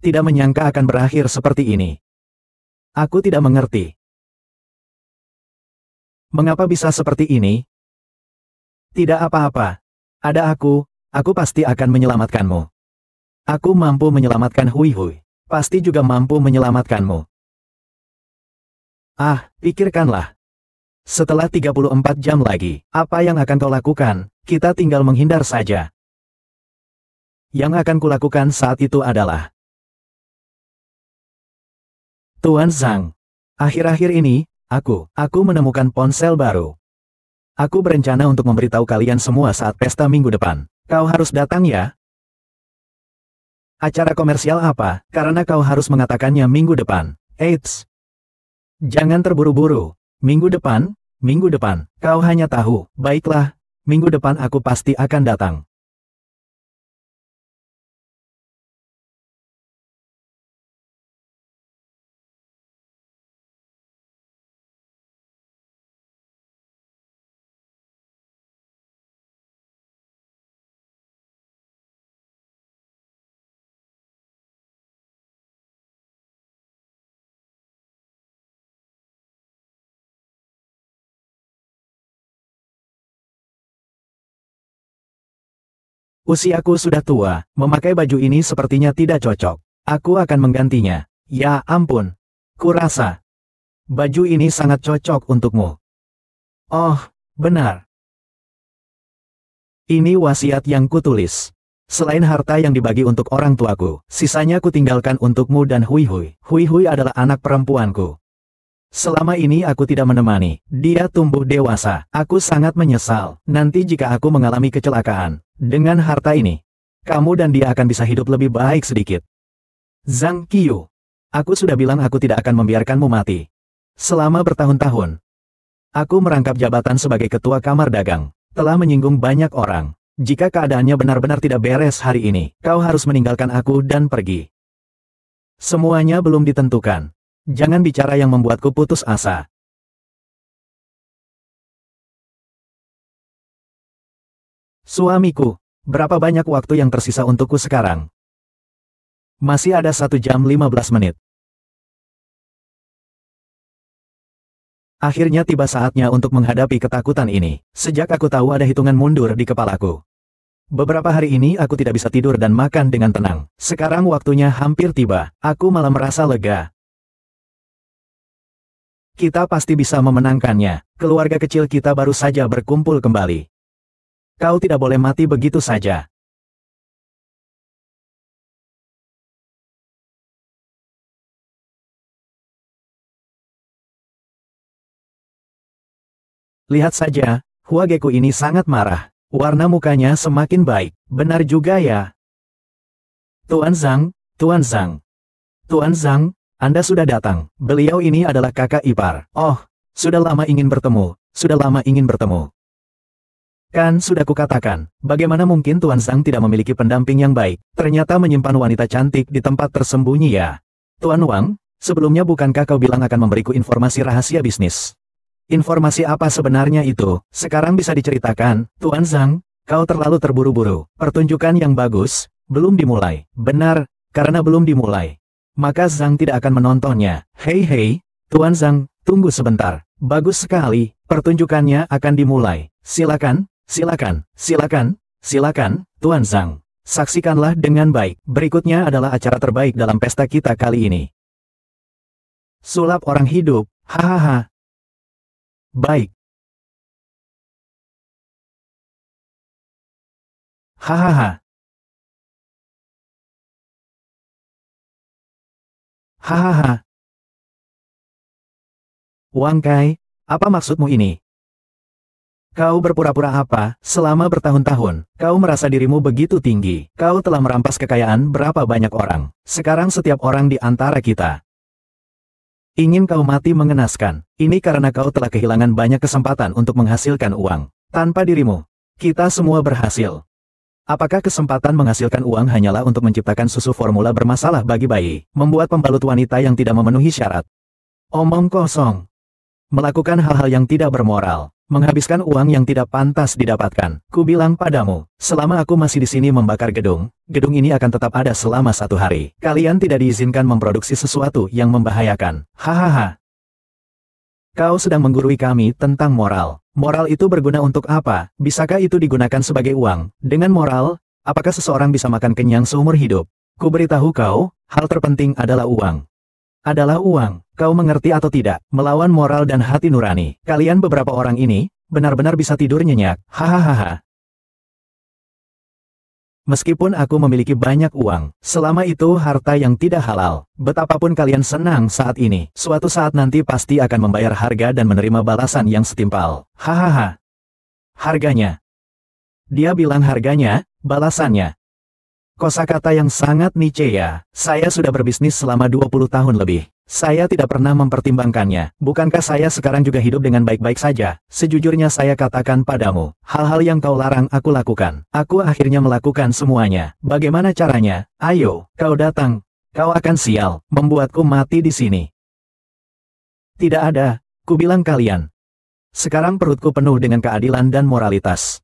A: Tidak menyangka akan berakhir seperti ini. Aku tidak mengerti. Mengapa bisa seperti ini? Tidak apa-apa. Ada aku pasti akan menyelamatkanmu. Aku mampu menyelamatkan Hui Hui. Pasti juga mampu menyelamatkanmu. Ah, pikirkanlah. Setelah 34 jam lagi, apa yang akan kau lakukan? Kita tinggal menghindar saja. Yang akan kulakukan saat itu adalah... Tuan Zhang, akhir-akhir ini, Aku menemukan ponsel baru. Aku berencana untuk memberitahu kalian semua saat pesta minggu depan. Kau harus datang ya. Acara komersial apa? Karena kau harus mengatakannya minggu depan. Eits. Jangan terburu-buru. Minggu depan? Minggu depan. Kau hanya tahu. Baiklah. Minggu depan aku pasti akan datang. Usiaku sudah tua, memakai baju ini sepertinya tidak cocok. Aku akan menggantinya. Ya ampun. Kurasa. Baju ini sangat cocok untukmu. Oh, benar. Ini wasiat yang kutulis. Selain harta yang dibagi untuk orang tuaku, sisanya kutinggalkan untukmu dan Hui Hui. Hui Hui adalah anak perempuanku. Selama ini aku tidak menemani. Dia tumbuh dewasa. Aku sangat menyesal. Nanti jika aku mengalami kecelakaan, dengan harta ini, kamu dan dia akan bisa hidup lebih baik sedikit. Zhang Qiu. Aku sudah bilang aku tidak akan membiarkanmu mati. Selama bertahun-tahun, aku merangkap jabatan sebagai ketua kamar dagang. Telah menyinggung banyak orang. Jika keadaannya benar-benar tidak beres hari ini, kau harus meninggalkan aku dan pergi. Semuanya belum ditentukan. Jangan bicara yang membuatku putus asa. Suamiku, berapa banyak waktu yang tersisa untukku sekarang? Masih ada 1 jam 15 menit. Akhirnya tiba saatnya untuk menghadapi ketakutan ini. Sejak aku tahu ada hitungan mundur di kepalaku. Beberapa hari ini aku tidak bisa tidur dan makan dengan tenang. Sekarang waktunya hampir tiba. Aku malah merasa lega. Kita pasti bisa memenangkannya. Keluarga kecil kita baru saja berkumpul kembali. Kau tidak boleh mati begitu saja. Lihat saja, Huageku ini sangat marah. Warna mukanya semakin baik. Benar juga ya. Tuan Zhang, Tuan Zhang. Tuan Zhang, Anda sudah datang. Beliau ini adalah kakak ipar. Oh, sudah lama ingin bertemu. Sudah lama ingin bertemu. Kan sudah kukatakan, bagaimana mungkin Tuan Zhang tidak memiliki pendamping yang baik? Ternyata menyimpan wanita cantik di tempat tersembunyi ya. Tuan Wang, sebelumnya bukankah kau bilang akan memberiku informasi rahasia bisnis? Informasi apa sebenarnya itu? Sekarang bisa diceritakan, Tuan Zhang, kau terlalu terburu-buru. Pertunjukan yang bagus, belum dimulai. Benar, karena belum dimulai. Maka Zhang tidak akan menontonnya. Hei, Tuan Zhang, tunggu sebentar. Bagus sekali, pertunjukannya akan dimulai. Silakan, silakan, Tuan Zhang. Saksikanlah dengan baik. Berikutnya adalah acara terbaik dalam pesta kita kali ini. Sulap orang hidup, hahaha. Baik. Hahaha. Hahaha. Wang Kai, apa maksudmu ini? Kau berpura-pura apa? Selama bertahun-tahun, kau merasa dirimu begitu tinggi. Kau telah merampas kekayaan berapa banyak orang. Sekarang setiap orang di antara kita ingin kau mati mengenaskan. Ini karena kau telah kehilangan banyak kesempatan untuk menghasilkan uang. Tanpa dirimu, kita semua berhasil. Apakah kesempatan menghasilkan uang hanyalah untuk menciptakan susu formula bermasalah bagi bayi, membuat pembalut wanita yang tidak memenuhi syarat? Omong kosong. Melakukan hal-hal yang tidak bermoral. Menghabiskan uang yang tidak pantas didapatkan. Ku bilang padamu, selama aku masih di sini membakar gedung, gedung ini akan tetap ada selama 1 hari. Kalian tidak diizinkan memproduksi sesuatu yang membahayakan. Hahaha. Kau sedang menggurui kami tentang moral. Moral itu berguna untuk apa? Bisakah itu digunakan sebagai uang? Dengan moral, apakah seseorang bisa makan kenyang seumur hidup? Ku beritahu kau, hal terpenting adalah uang. Adalah uang. Kau mengerti atau tidak? Melawan moral dan hati nurani. Kalian beberapa orang ini, benar-benar bisa tidur nyenyak. Hahaha. Meskipun aku memiliki banyak uang, selama itu harta yang tidak halal, betapapun kalian senang saat ini, suatu saat nanti pasti akan membayar harga dan menerima balasan yang setimpal. Hahaha. Harganya. Dia bilang harganya, balasannya. Kosakata yang sangat niche ya. Saya sudah berbisnis selama 20 tahun lebih. Saya tidak pernah mempertimbangkannya. Bukankah saya sekarang juga hidup dengan baik-baik saja? Sejujurnya saya katakan padamu, hal-hal yang kau larang aku lakukan. Aku akhirnya melakukan semuanya. Bagaimana caranya? Ayo, kau datang. Kau akan sial, membuatku mati di sini. Tidak ada, ku bilang kalian. Sekarang perutku penuh dengan keadilan dan moralitas.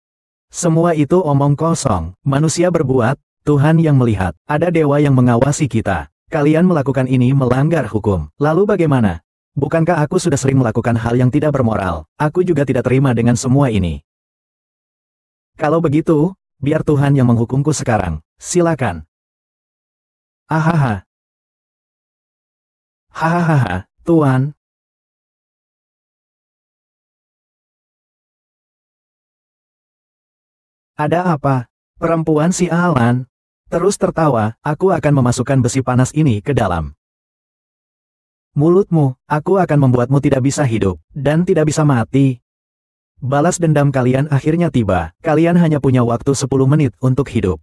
A: Semua itu omong kosong. Manusia berbuat, Tuhan yang melihat. Ada dewa yang mengawasi kita. Kalian melakukan ini melanggar hukum. Lalu bagaimana? Bukankah aku sudah sering melakukan hal yang tidak bermoral? Aku juga tidak terima dengan semua ini. Kalau begitu, biar Tuhan yang menghukumku sekarang. Silakan. Ahaha. Hahaha, Tuan. Ada apa? Perempuan si Alan. Terus tertawa, aku akan memasukkan besi panas ini ke dalam mulutmu. Aku akan membuatmu tidak bisa hidup, dan tidak bisa mati. Balas dendam kalian akhirnya tiba. Kalian hanya punya waktu 10 menit untuk hidup.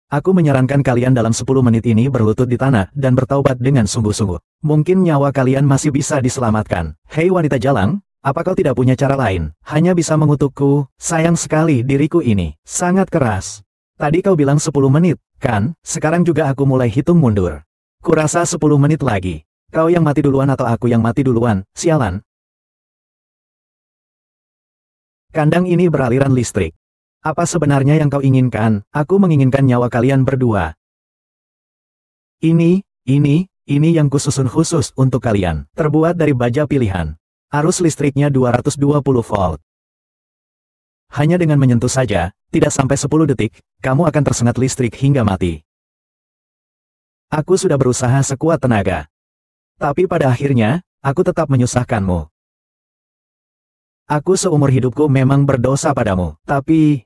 A: Aku menyarankan kalian dalam 10 menit ini berlutut di tanah dan bertaubat dengan sungguh-sungguh. Mungkin nyawa kalian masih bisa diselamatkan. Hei wanita jalang, apa kau tidak punya cara lain? Hanya bisa mengutukku. Sayang sekali diriku ini. Sangat keras. Tadi kau bilang 10 menit, kan? Sekarang juga aku mulai hitung mundur. Kurasa 10 menit lagi. Kau yang mati duluan atau aku yang mati duluan, sialan. Kandang ini beraliran listrik. Apa sebenarnya yang kau inginkan? Aku menginginkan nyawa kalian berdua. Ini yang kususun khusus untuk kalian. Terbuat dari baja pilihan. Arus listriknya 220 volt. Hanya dengan menyentuh saja, tidak sampai 10 detik, kamu akan tersengat listrik hingga mati. Aku sudah berusaha sekuat tenaga. Tapi pada akhirnya, aku tetap menyusahkanmu. Aku seumur hidupku memang berdosa padamu, tapi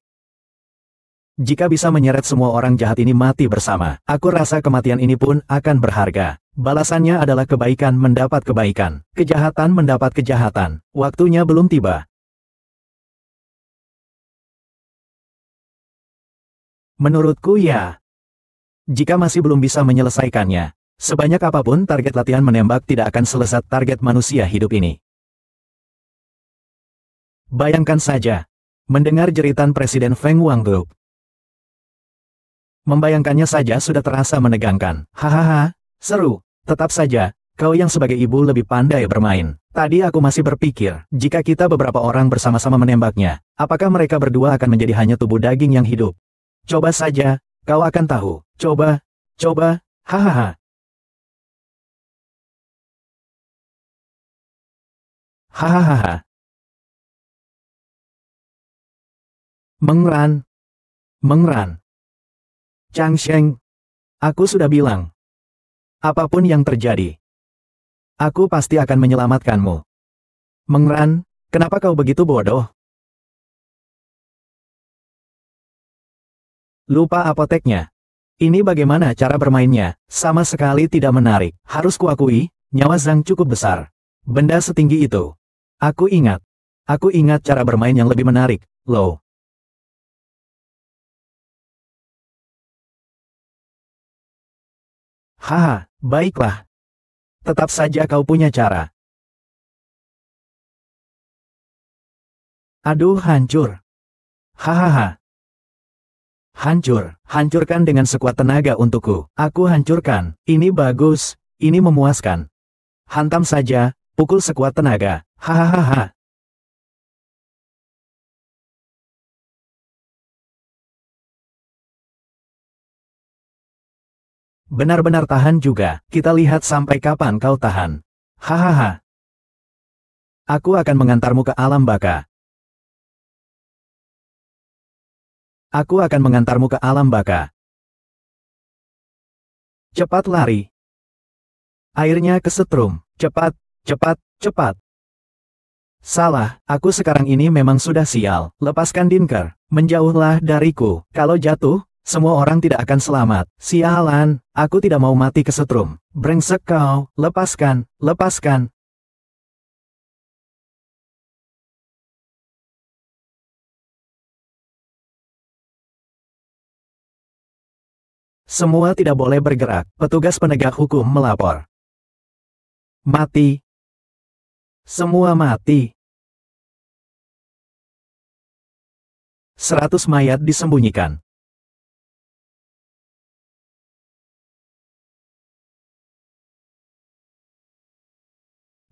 A: jika bisa menyeret semua orang jahat ini mati bersama, aku rasa kematian ini pun akan berharga. Balasannya adalah kebaikan mendapat kebaikan, kejahatan mendapat kejahatan. Waktunya belum tiba. Menurutku ya. Jika masih belum bisa menyelesaikannya, sebanyak apapun target latihan menembak tidak akan selesai target manusia hidup ini. Bayangkan saja, mendengar jeritan Presiden Feng Wanggroup. Membayangkannya saja sudah terasa menegangkan. Hahaha, seru. Tetap saja, kau yang sebagai ibu lebih pandai bermain. Tadi aku masih berpikir, jika kita beberapa orang bersama-sama menembaknya, apakah mereka berdua akan menjadi hanya tubuh daging yang hidup? Coba saja, kau akan tahu. Coba, hahaha. Hahaha. Mengran. Chang Sheng. Aku sudah bilang. Apapun yang terjadi, aku pasti akan menyelamatkanmu. Mengran, kenapa kau begitu bodoh? Lupa apoteknya. Ini bagaimana cara bermainnya? Sama sekali tidak menarik. Harus kuakui, nyawa Zhang cukup besar. Benda setinggi itu. Aku ingat cara bermain yang lebih menarik, loh. Haha, baiklah. Tetap saja kau punya cara. Aduh, hancur. Hahaha. Hancurkan dengan sekuat tenaga untukku. Aku hancurkan. Ini bagus, ini memuaskan. Hantam saja, pukul sekuat tenaga. Hahaha. Benar-benar tahan juga. Kita lihat sampai kapan kau tahan. Hahaha. Aku akan mengantarmu ke alam baka. Aku akan mengantarmu ke alam baka. Cepat lari. Airnya kesetrum. Cepat. Salah, aku sekarang ini memang sudah sial. Lepaskan Dinker. Menjauhlah dariku. Kalau jatuh, semua orang tidak akan selamat. Sialan, aku tidak mau mati kesetrum. Brengsek kau, lepaskan, lepaskan. Semua tidak boleh bergerak. Petugas penegak hukum melapor. Mati. Semua mati. 100 mayat disembunyikan.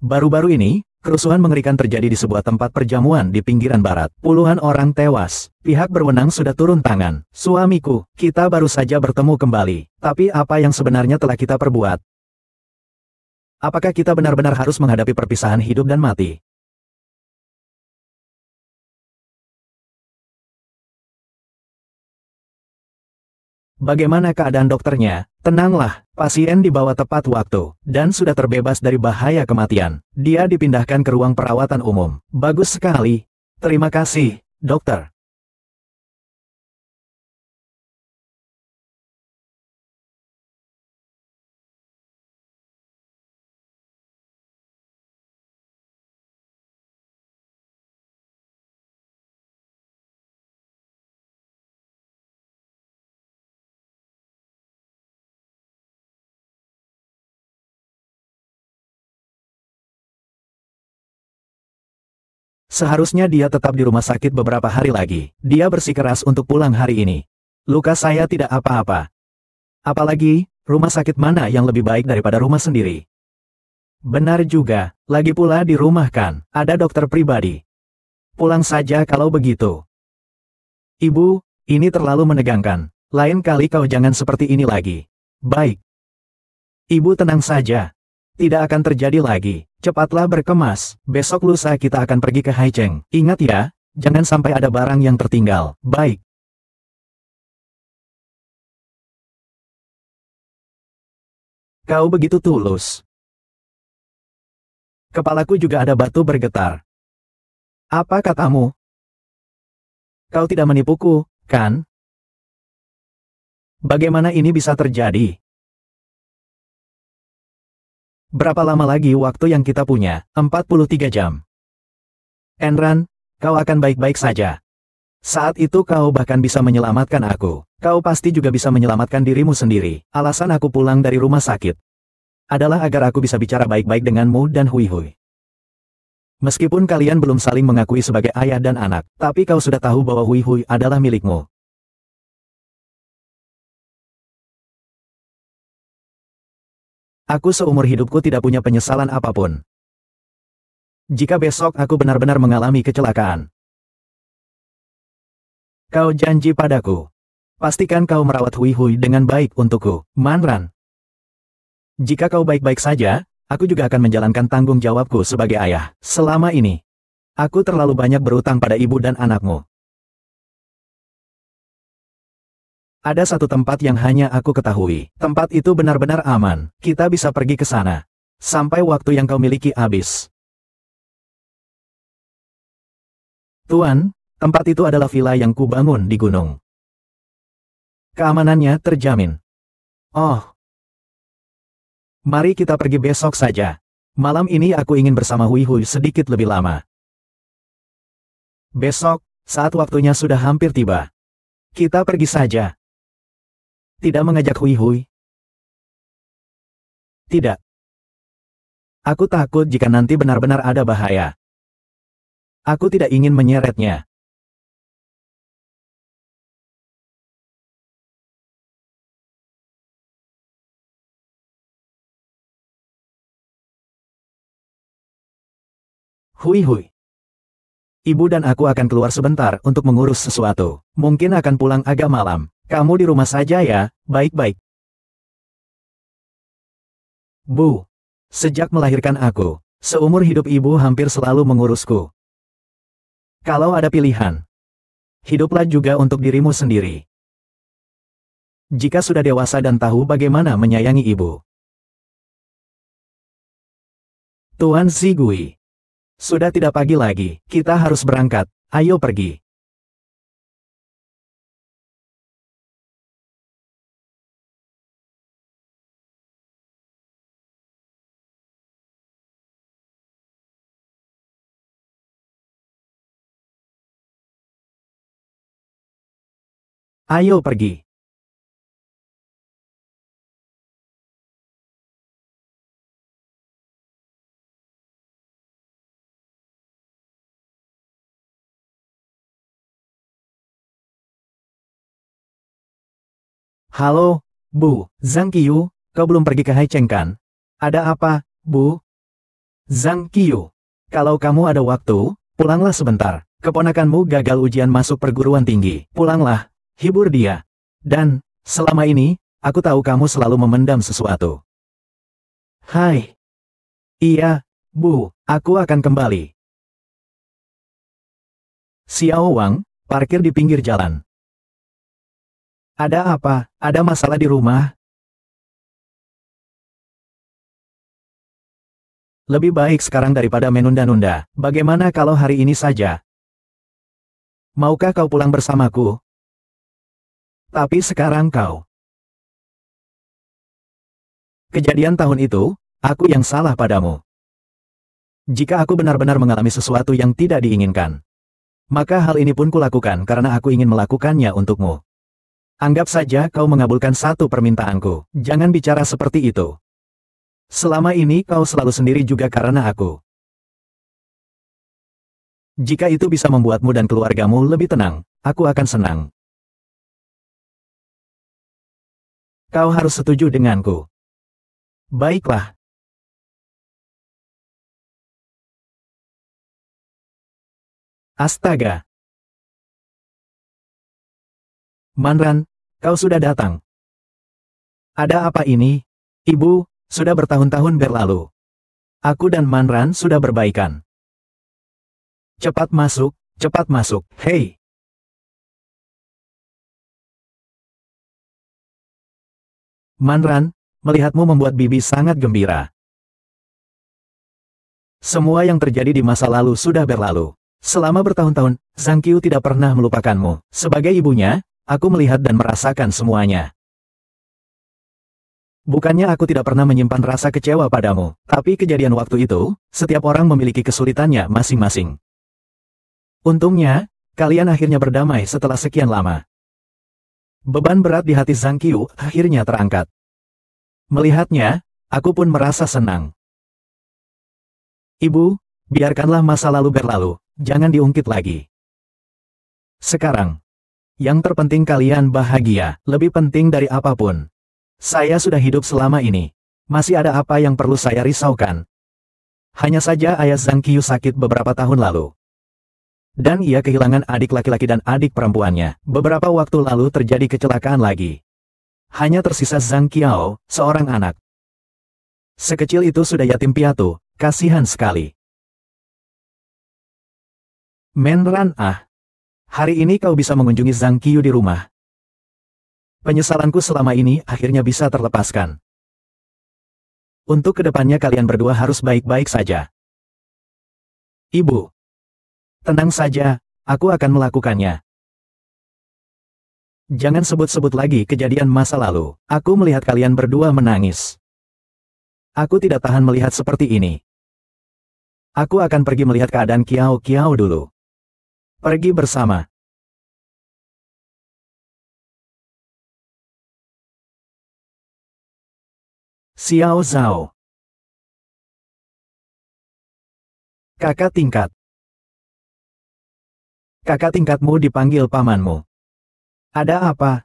A: Baru-baru ini, kerusuhan mengerikan terjadi di sebuah tempat perjamuan di pinggiran barat. Puluhan orang tewas. Pihak berwenang sudah turun tangan. Suamiku, kita baru saja bertemu kembali. Tapi apa yang sebenarnya telah kita perbuat? Apakah kita benar-benar harus menghadapi perpisahan hidup dan mati? Bagaimana keadaan dokternya? Tenanglah, pasien dibawa tepat waktu, dan sudah terbebas dari bahaya kematian. Dia dipindahkan ke ruang perawatan umum. Bagus sekali. Terima kasih, dokter. Seharusnya dia tetap di rumah sakit beberapa hari lagi. Dia bersikeras untuk pulang hari ini. Luka saya tidak apa-apa. Apalagi, rumah sakit mana yang lebih baik daripada rumah sendiri? Benar juga, lagi pula di rumah kan, ada dokter pribadi. Pulang saja kalau begitu. Ibu, ini terlalu menegangkan. Lain kali kau jangan seperti ini lagi. Baik. Ibu tenang saja. Tidak akan terjadi lagi. Cepatlah berkemas. Besok lusa kita akan pergi ke Haicheng. Ingat ya, jangan sampai ada barang yang tertinggal. Baik. Kau begitu tulus. Kepalaku juga ada batu bergetar. Apa katamu? Kau tidak menipuku, kan? Bagaimana ini bisa terjadi? Berapa lama lagi waktu yang kita punya? 43 jam. Enran, kau akan baik-baik saja. Saat itu kau bahkan bisa menyelamatkan aku. Kau pasti juga bisa menyelamatkan dirimu sendiri. Alasan aku pulang dari rumah sakit adalah agar aku bisa bicara baik-baik denganmu dan Hui Hui. Meskipun kalian belum saling mengakui sebagai ayah dan anak, tapi kau sudah tahu bahwa Hui Hui adalah milikmu. Aku seumur hidupku tidak punya penyesalan apapun. Jika besok aku benar-benar mengalami kecelakaan, kau janji padaku. Pastikan kau merawat Hui Hui dengan baik untukku, Manran. Jika kau baik-baik saja, aku juga akan menjalankan tanggung jawabku sebagai ayah. Selama ini, aku terlalu banyak berutang pada ibu dan anakmu. Ada satu tempat yang hanya aku ketahui. Tempat itu benar-benar aman. Kita bisa pergi ke sana. Sampai waktu yang kau miliki habis. Tuan, tempat itu adalah villa yang kubangun di gunung. Keamanannya terjamin. Oh. Mari kita pergi besok saja. Malam ini aku ingin bersama Hui Hui sedikit lebih lama. Besok, saat waktunya sudah hampir tiba. Kita pergi saja. Tidak mengajak Hui Hui? Tidak. Aku takut jika nanti benar-benar ada bahaya. Aku tidak ingin menyeretnya. Hui Hui. Ibu dan aku akan keluar sebentar untuk mengurus sesuatu. Mungkin akan pulang agak malam. Kamu di rumah saja ya, baik-baik. Bu. Sejak melahirkan aku, seumur hidup ibu hampir selalu mengurusku. Kalau ada pilihan, hiduplah juga untuk dirimu sendiri. Jika sudah dewasa dan tahu bagaimana menyayangi ibu. Tuan Zigui. Sudah tidak pagi lagi, kita harus berangkat, ayo pergi. Ayo pergi. Halo, Bu, Zhang Qiu, kau belum pergi ke Haicheng kan? Ada apa, Bu? Zhang Qiu, kalau kamu ada waktu, pulanglah sebentar. Keponakanmu gagal ujian masuk perguruan tinggi. Pulanglah, hibur dia. Dan, selama ini, aku tahu kamu selalu memendam sesuatu. Hai. Iya, Bu, aku akan kembali. Xiao Wang, parkir di pinggir jalan. Ada apa? Ada masalah di rumah? Lebih baik sekarang daripada menunda-nunda. Bagaimana kalau hari ini saja? Maukah kau pulang bersamaku? Tapi sekarang kau. Kejadian tahun itu, aku yang salah padamu. Jika aku benar-benar mengalami sesuatu yang tidak diinginkan, maka hal ini pun kulakukan karena aku ingin melakukannya untukmu. Anggap saja kau mengabulkan satu permintaanku. Jangan bicara seperti itu. Selama ini kau selalu sendiri juga karena aku. Jika itu bisa membuatmu dan keluargamu lebih tenang, aku akan senang. Kau harus setuju denganku. Baiklah. Astaga. Manran, kau sudah datang. Ada apa ini? Ibu, sudah bertahun-tahun berlalu. Aku dan Manran sudah berbaikan. Cepat masuk, hei. Manran, melihatmu membuat Bibi sangat gembira. Semua yang terjadi di masa lalu sudah berlalu. Selama bertahun-tahun, Zhang Qiu tidak pernah melupakanmu. Sebagai ibunya, aku melihat dan merasakan semuanya. Bukannya aku tidak pernah menyimpan rasa kecewa padamu, tapi kejadian waktu itu, setiap orang memiliki kesulitannya masing-masing. Untungnya, kalian akhirnya berdamai setelah sekian lama. Beban berat di hati Zhang Qiu akhirnya terangkat. Melihatnya, aku pun merasa senang. Ibu, biarkanlah masa lalu berlalu, jangan diungkit lagi. Sekarang, yang terpenting kalian bahagia, lebih penting dari apapun. Saya sudah hidup selama ini. Masih ada apa yang perlu saya risaukan? Hanya saja ayah Zhang Qiu sakit beberapa tahun lalu. Dan ia kehilangan adik laki-laki dan adik perempuannya. Beberapa waktu lalu terjadi kecelakaan lagi. Hanya tersisa Zhang Qiao, seorang anak. Sekecil itu sudah yatim piatu, kasihan sekali. Menran hari ini kau bisa mengunjungi Zhang Qiu di rumah. Penyesalanku selama ini akhirnya bisa terlepaskan. Untuk kedepannya kalian berdua harus baik-baik saja. Ibu. Tenang saja, aku akan melakukannya. Jangan sebut-sebut lagi kejadian masa lalu. Aku melihat kalian berdua menangis. Aku tidak tahan melihat seperti ini. Aku akan pergi melihat keadaan Kiao dulu. Pergi bersama. Xiao Zhao. Kakak tingkat. Kakak tingkatmu dipanggil pamanmu. Ada apa?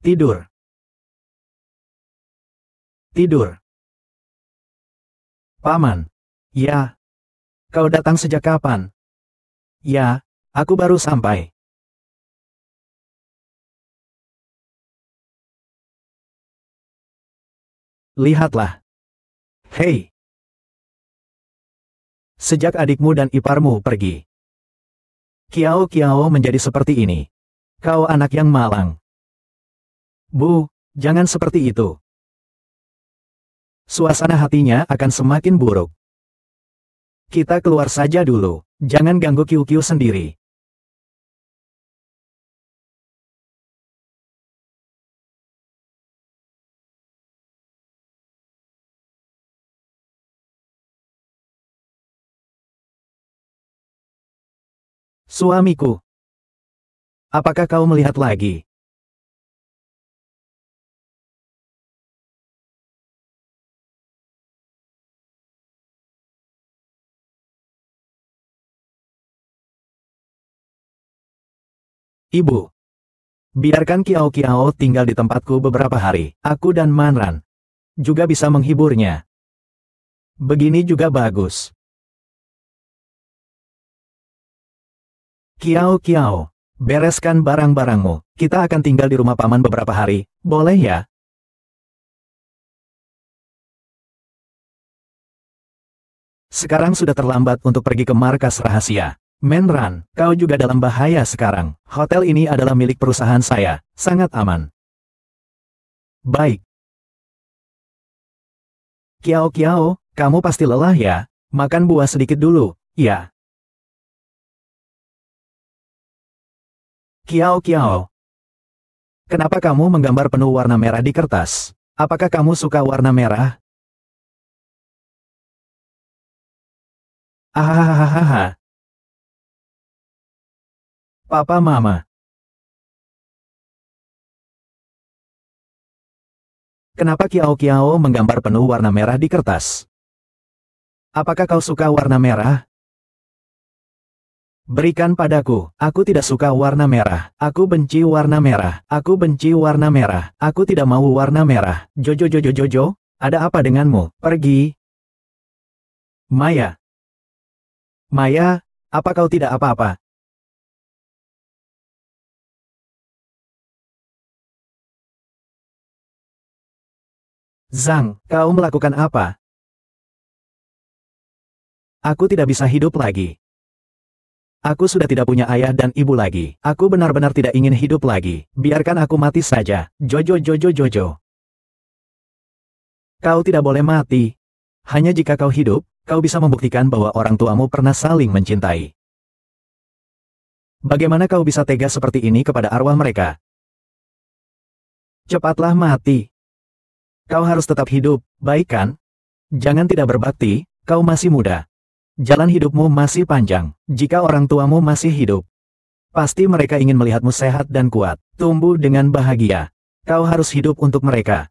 A: Tidur. Tidur. Paman. Ya. Kau datang sejak kapan? Ya, aku baru sampai. Lihatlah. Hei. Sejak adikmu dan iparmu pergi. Kiao menjadi seperti ini. Kau anak yang malang. Bu, jangan seperti itu. Suasana hatinya akan semakin buruk. Kita keluar saja dulu. Jangan ganggu Kiu sendiri. Suamiku. Apakah kau melihat lagi? Ibu, biarkan Kiao Kiao tinggal di tempatku beberapa hari. Aku dan Manran juga bisa menghiburnya. Begini juga bagus. Kiao Kiao, bereskan barang-barangmu. Kita akan tinggal di rumah paman beberapa hari, boleh ya? Sekarang sudah terlambat untuk pergi ke markas rahasia. Menran, kau juga dalam bahaya sekarang. Hotel ini adalah milik perusahaan saya, sangat aman. Baik. Kiao Kiao, kamu pasti lelah ya? Makan buah sedikit dulu, ya. Kiao Kiao, kenapa kamu menggambar penuh warna merah di kertas? Apakah kamu suka warna merah? Ahahaha. Papa Mama, kenapa Kiao Kiao menggambar penuh warna merah di kertas? Apakah kau suka warna merah? Berikan padaku, aku tidak suka warna merah. Aku benci warna merah. Aku benci warna merah. Aku tidak mau warna merah. Jojo Jojo Jojo, ada apa denganmu? Pergi. Maya. Maya, apa kau tidak apa-apa? Zhang, kau melakukan apa? Aku tidak bisa hidup lagi. Aku sudah tidak punya ayah dan ibu lagi. Aku benar-benar tidak ingin hidup lagi. Biarkan aku mati saja. Jojo Jojo Jojo. Kau tidak boleh mati. Hanya jika kau hidup, kau bisa membuktikan bahwa orang tuamu pernah saling mencintai. Bagaimana kau bisa tega seperti ini kepada arwah mereka? Cepatlah mati. Kau harus tetap hidup, baik kan? Jangan tidak berbakti, kau masih muda. Jalan hidupmu masih panjang. Jika orang tuamu masih hidup, pasti mereka ingin melihatmu sehat dan kuat, tumbuh dengan bahagia. Kau harus hidup untuk mereka.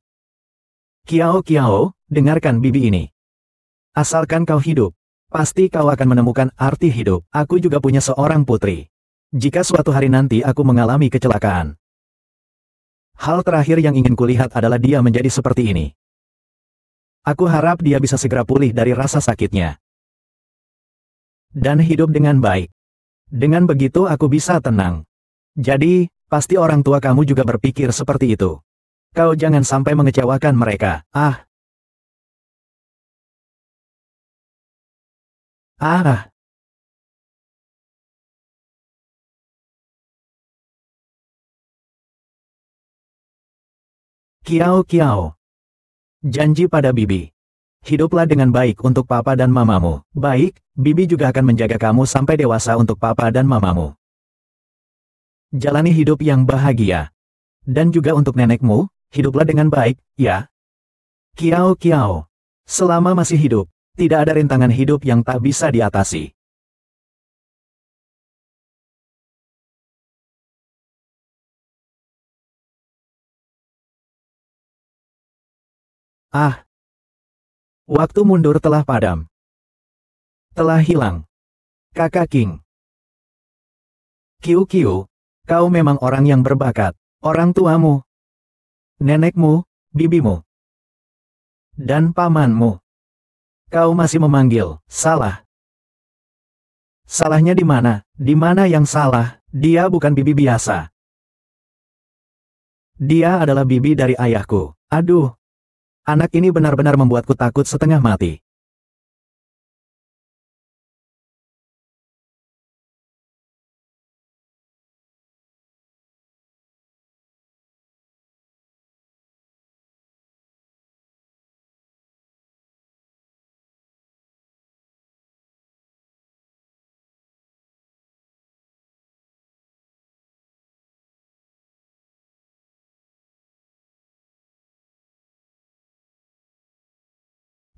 A: Kiao Kiao, dengarkan bibi ini. Asalkan kau hidup, pasti kau akan menemukan arti hidup. Aku juga punya seorang putri. Jika suatu hari nanti aku mengalami kecelakaan, hal terakhir yang ingin kulihat adalah dia menjadi seperti ini. Aku harap dia bisa segera pulih dari rasa sakitnya dan hidup dengan baik. Dengan begitu aku bisa tenang. Jadi, pasti orang tua kamu juga berpikir seperti itu. Kau jangan sampai mengecewakan mereka. Ah. Ah. Kiao Kiao. Janji pada bibi. Hiduplah dengan baik untuk papa dan mamamu. Baik, bibi juga akan menjaga kamu sampai dewasa untuk papa dan mamamu. Jalani hidup yang bahagia. Dan juga untuk nenekmu, hiduplah dengan baik, ya. Kiao Kiao. Selama masih hidup, tidak ada rintangan hidup yang tak bisa diatasi. Ah. Waktu mundur telah padam. Telah hilang. Kakak King. Kiu Kiu, kau memang orang yang berbakat. Orang tuamu, nenekmu, bibimu, dan pamanmu. Kau masih memanggil, salah. Salahnya di mana? Di mana yang salah? Dia bukan bibi biasa. Dia adalah bibi dari ayahku. Aduh. Anak ini benar-benar membuatku takut setengah mati.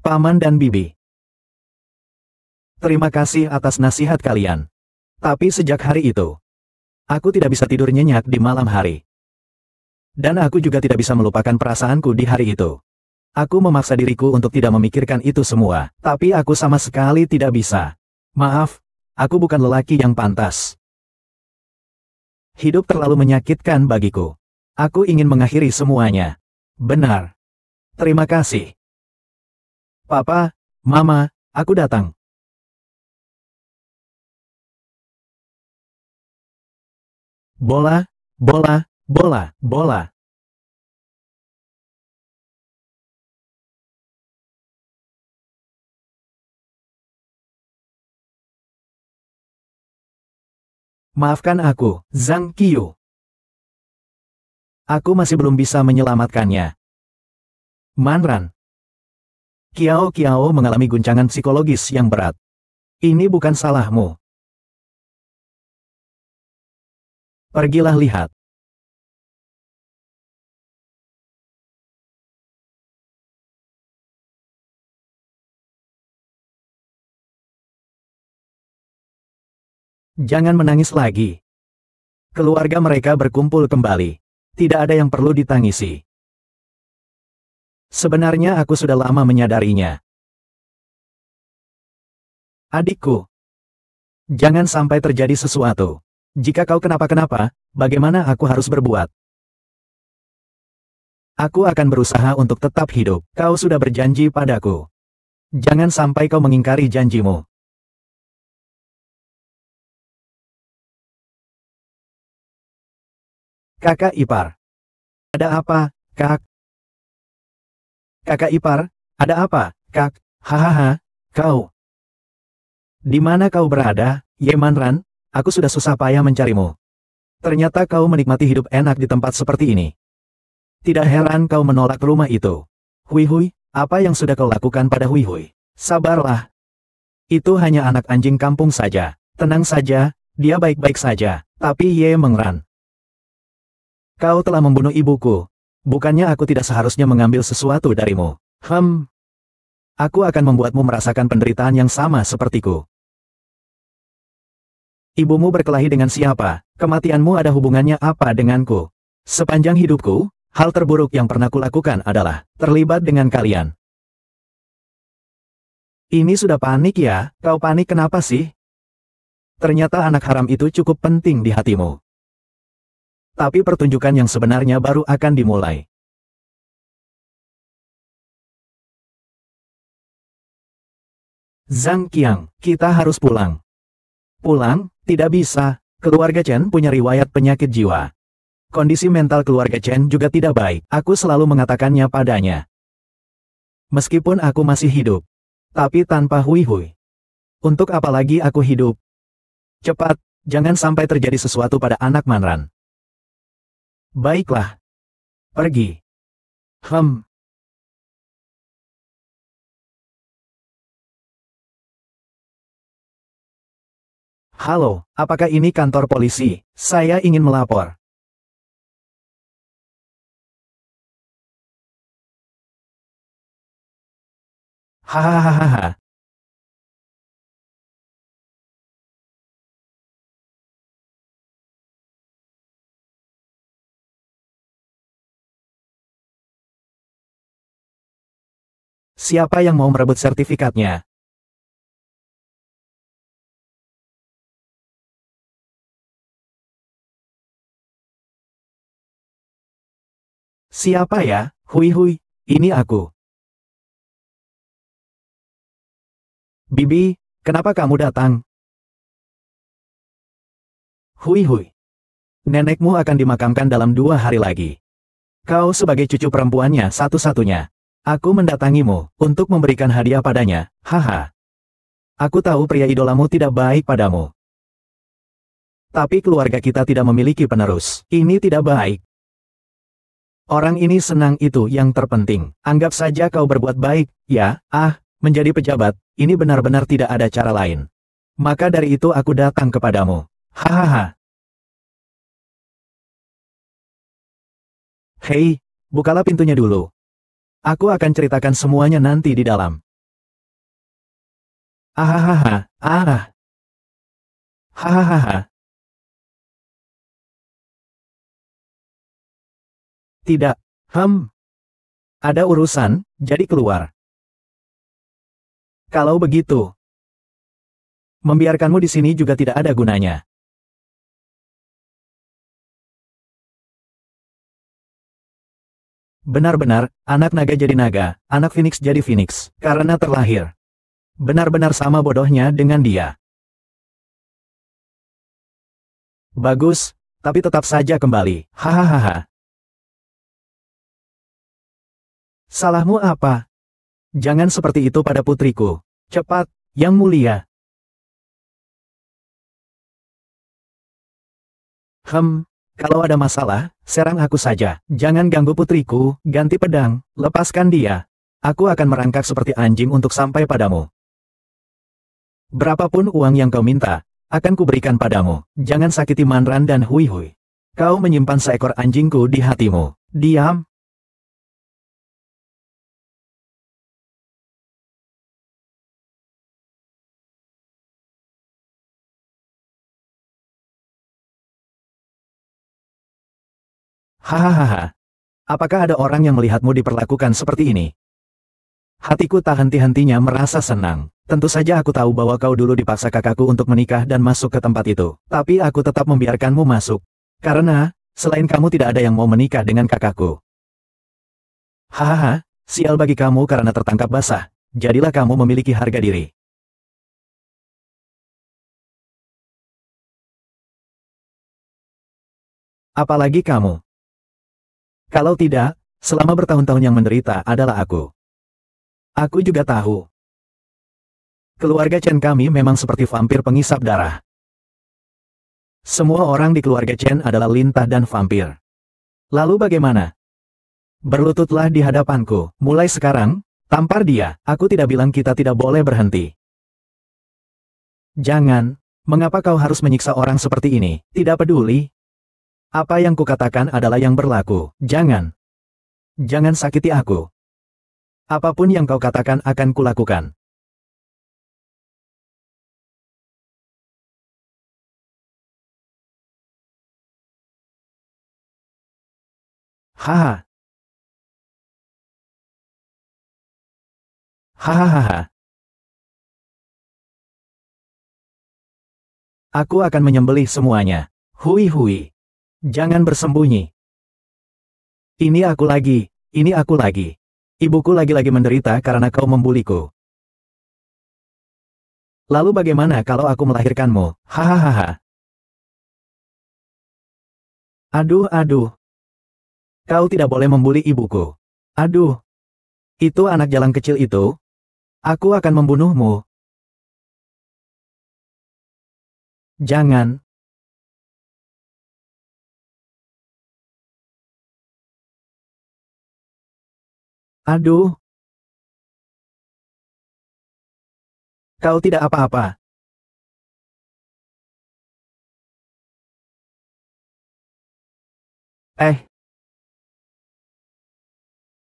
A: Paman dan bibi, terima kasih atas nasihat kalian. Tapi sejak hari itu, Aku tidak bisa tidur nyenyak di malam hari. Dan aku juga tidak bisa melupakan perasaanku di hari itu. Aku memaksa diriku untuk tidak memikirkan itu semua, tapi aku sama sekali tidak bisa. Maaf, aku bukan lelaki yang pantas. Hidup terlalu menyakitkan bagiku. Aku ingin mengakhiri semuanya. Benar. Terima kasih. Papa, Mama, aku datang. Bola, bola, bola, bola. Maafkan aku, Zhang Qiu. Aku masih belum bisa menyelamatkannya. Manran. Kiao Kiao mengalami guncangan psikologis yang berat. Ini bukan salahmu. Pergilah lihat. Jangan menangis lagi. Keluarga mereka berkumpul kembali. Tidak ada yang perlu ditangisi. Sebenarnya aku sudah lama menyadarinya. Adikku. Jangan sampai terjadi sesuatu. Jika kau kenapa-kenapa, bagaimana aku harus berbuat? Aku akan berusaha untuk tetap hidup. Kau sudah berjanji padaku. Jangan sampai kau mengingkari janjimu. Kakak ipar. Ada apa, Kak? Kakak ipar, ada apa, Kak? Hahaha, kau. Di mana kau berada, Yemanran? Aku sudah susah payah mencarimu. Ternyata kau menikmati hidup enak di tempat seperti ini. Tidak heran kau menolak rumah itu. Hui Hui, apa yang sudah kau lakukan pada Hui Hui? Sabarlah. Itu hanya anak anjing kampung saja. Tenang saja, dia baik-baik saja. Tapi Ye Mengran. Kau telah membunuh ibuku. Bukannya aku tidak seharusnya mengambil sesuatu darimu. Aku akan membuatmu merasakan penderitaan yang sama sepertiku. Ibumu berkelahi dengan siapa? Kematianmu ada hubungannya apa denganku? Sepanjang hidupku, hal terburuk yang pernah kulakukan adalah terlibat dengan kalian. Ini sudah panik ya? Kau panik kenapa sih? Ternyata anak haram itu cukup penting di hatimu. Tapi pertunjukan yang sebenarnya baru akan dimulai. Zhang Qiang, kita harus pulang. Pulang? Tidak bisa. Keluarga Chen punya riwayat penyakit jiwa. Kondisi mental keluarga Chen juga tidak baik. Aku selalu mengatakannya padanya. Meskipun aku masih hidup. Tapi tanpa Hui Hui. Untuk apa lagi aku hidup? Cepat, jangan sampai terjadi sesuatu pada anak Manran. Baiklah. Pergi. Halo, apakah ini kantor polisi? Saya ingin melapor. Hahaha. Siapa yang mau merebut sertifikatnya? Siapa ya? Hui Hui, ini aku. Bibi, kenapa kamu datang? Hui Hui. Nenekmu akan dimakamkan dalam 2 hari lagi. Kau sebagai cucu perempuannya satu-satunya. Aku mendatangimu untuk memberikan hadiah padanya. Haha. Aku tahu pria idolamu tidak baik padamu. Tapi keluarga kita tidak memiliki penerus. Ini tidak baik. Orang ini senang itu yang terpenting. Anggap saja kau berbuat baik, ya, menjadi pejabat, ini benar-benar tidak ada cara lain. Maka dari itu aku datang kepadamu. Hahaha. Hei, bukalah pintunya dulu. Aku akan ceritakan semuanya nanti di dalam. Hahaha. Hahaha. Tidak. Ada urusan, jadi keluar. Kalau begitu, membiarkanmu di sini juga tidak ada gunanya. Benar-benar, anak naga jadi naga, anak Phoenix jadi Phoenix, karena terlahir. Benar-benar sama bodohnya dengan dia. Bagus, tapi tetap saja kembali. Hahaha. Salahmu apa? Jangan seperti itu pada putriku. Cepat, Yang Mulia. Kalau ada masalah, serang aku saja. Jangan ganggu putriku, ganti pedang, lepaskan dia. Aku akan merangkak seperti anjing untuk sampai padamu. Berapapun uang yang kau minta, akan kuberikan padamu. Jangan sakiti Manran dan Hui Hui. Kau menyimpan seekor anjingku di hatimu. Diam. Hahaha. Apakah ada orang yang melihatmu diperlakukan seperti ini? Hatiku tak henti-hentinya merasa senang. Tentu saja aku tahu bahwa kau dulu dipaksa kakakku untuk menikah dan masuk ke tempat itu. Tapi aku tetap membiarkanmu masuk. Karena, selain kamu tidak ada yang mau menikah dengan kakakku. Hahaha, sial bagi kamu karena tertangkap basah. Jadilah kamu memiliki harga diri. Apalagi kamu. Kalau tidak, selama bertahun-tahun yang menderita adalah aku. Aku juga tahu. Keluarga Chen kami memang seperti vampir pengisap darah. Semua orang di keluarga Chen adalah lintah dan vampir. Lalu bagaimana? Berlututlah di hadapanku. Mulai sekarang, tampar dia. Aku tidak bilang kita tidak boleh berhenti. Jangan. Mengapa kau harus menyiksa orang seperti ini? Tidak peduli. Apa yang kukatakan adalah yang berlaku. Jangan. Jangan sakiti aku. Apapun yang kau katakan akan kulakukan. Haha. Hahaha. Aku akan menyembelih semuanya. Hui hui. Jangan bersembunyi. Ini aku lagi. Ini aku lagi. Ibuku lagi-lagi menderita karena kau membuliku. Lalu bagaimana kalau aku melahirkanmu? Hahaha. Aduh, aduh. Kau tidak boleh membuli ibuku. Aduh. Itu anak jalan kecil itu. Aku akan membunuhmu. Jangan. Aduh. Kau tidak apa-apa.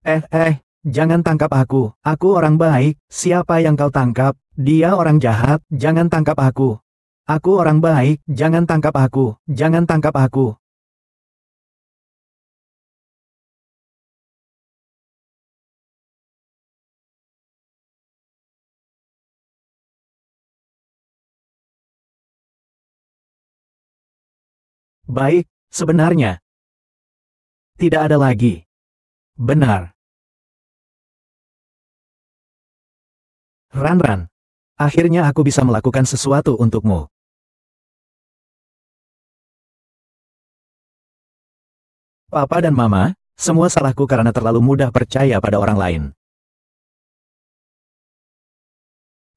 A: Eh, jangan tangkap aku. Aku orang baik. Siapa yang kau tangkap? Dia orang jahat. Jangan tangkap aku. Aku orang baik. Jangan tangkap aku. Jangan tangkap aku. Baik, sebenarnya. Tidak ada lagi. Benar. Ran-ran. Akhirnya aku bisa melakukan sesuatu untukmu. Papa dan Mama, semua salahku karena terlalu mudah percaya pada orang lain.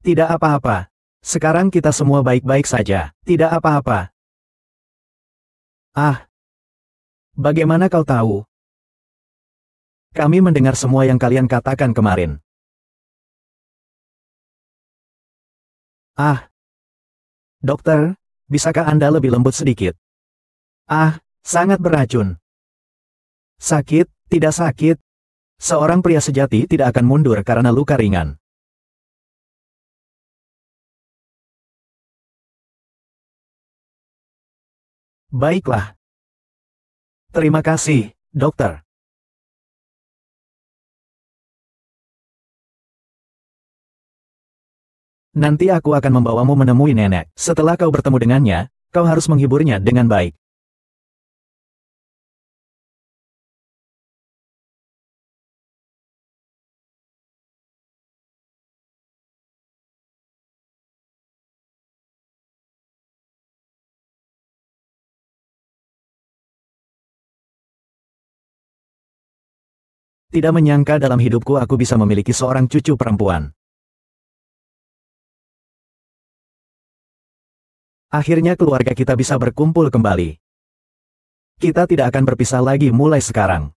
A: Tidak apa-apa. Sekarang kita semua baik-baik saja. Tidak apa-apa. Ah, bagaimana kau tahu? Kami mendengar semua yang kalian katakan kemarin. Ah, dokter, bisakah Anda lebih lembut sedikit? Ah, sangat beracun. Sakit, tidak sakit. Seorang pria sejati tidak akan mundur karena luka ringan. Baiklah. Terima kasih, dokter. Nanti aku akan membawamu menemui nenek. Setelah kau bertemu dengannya, kau harus menghiburnya dengan baik. Tidak menyangka dalam hidupku aku bisa memiliki seorang cucu perempuan. Akhirnya keluarga kita bisa berkumpul kembali. Kita tidak akan berpisah lagi mulai sekarang.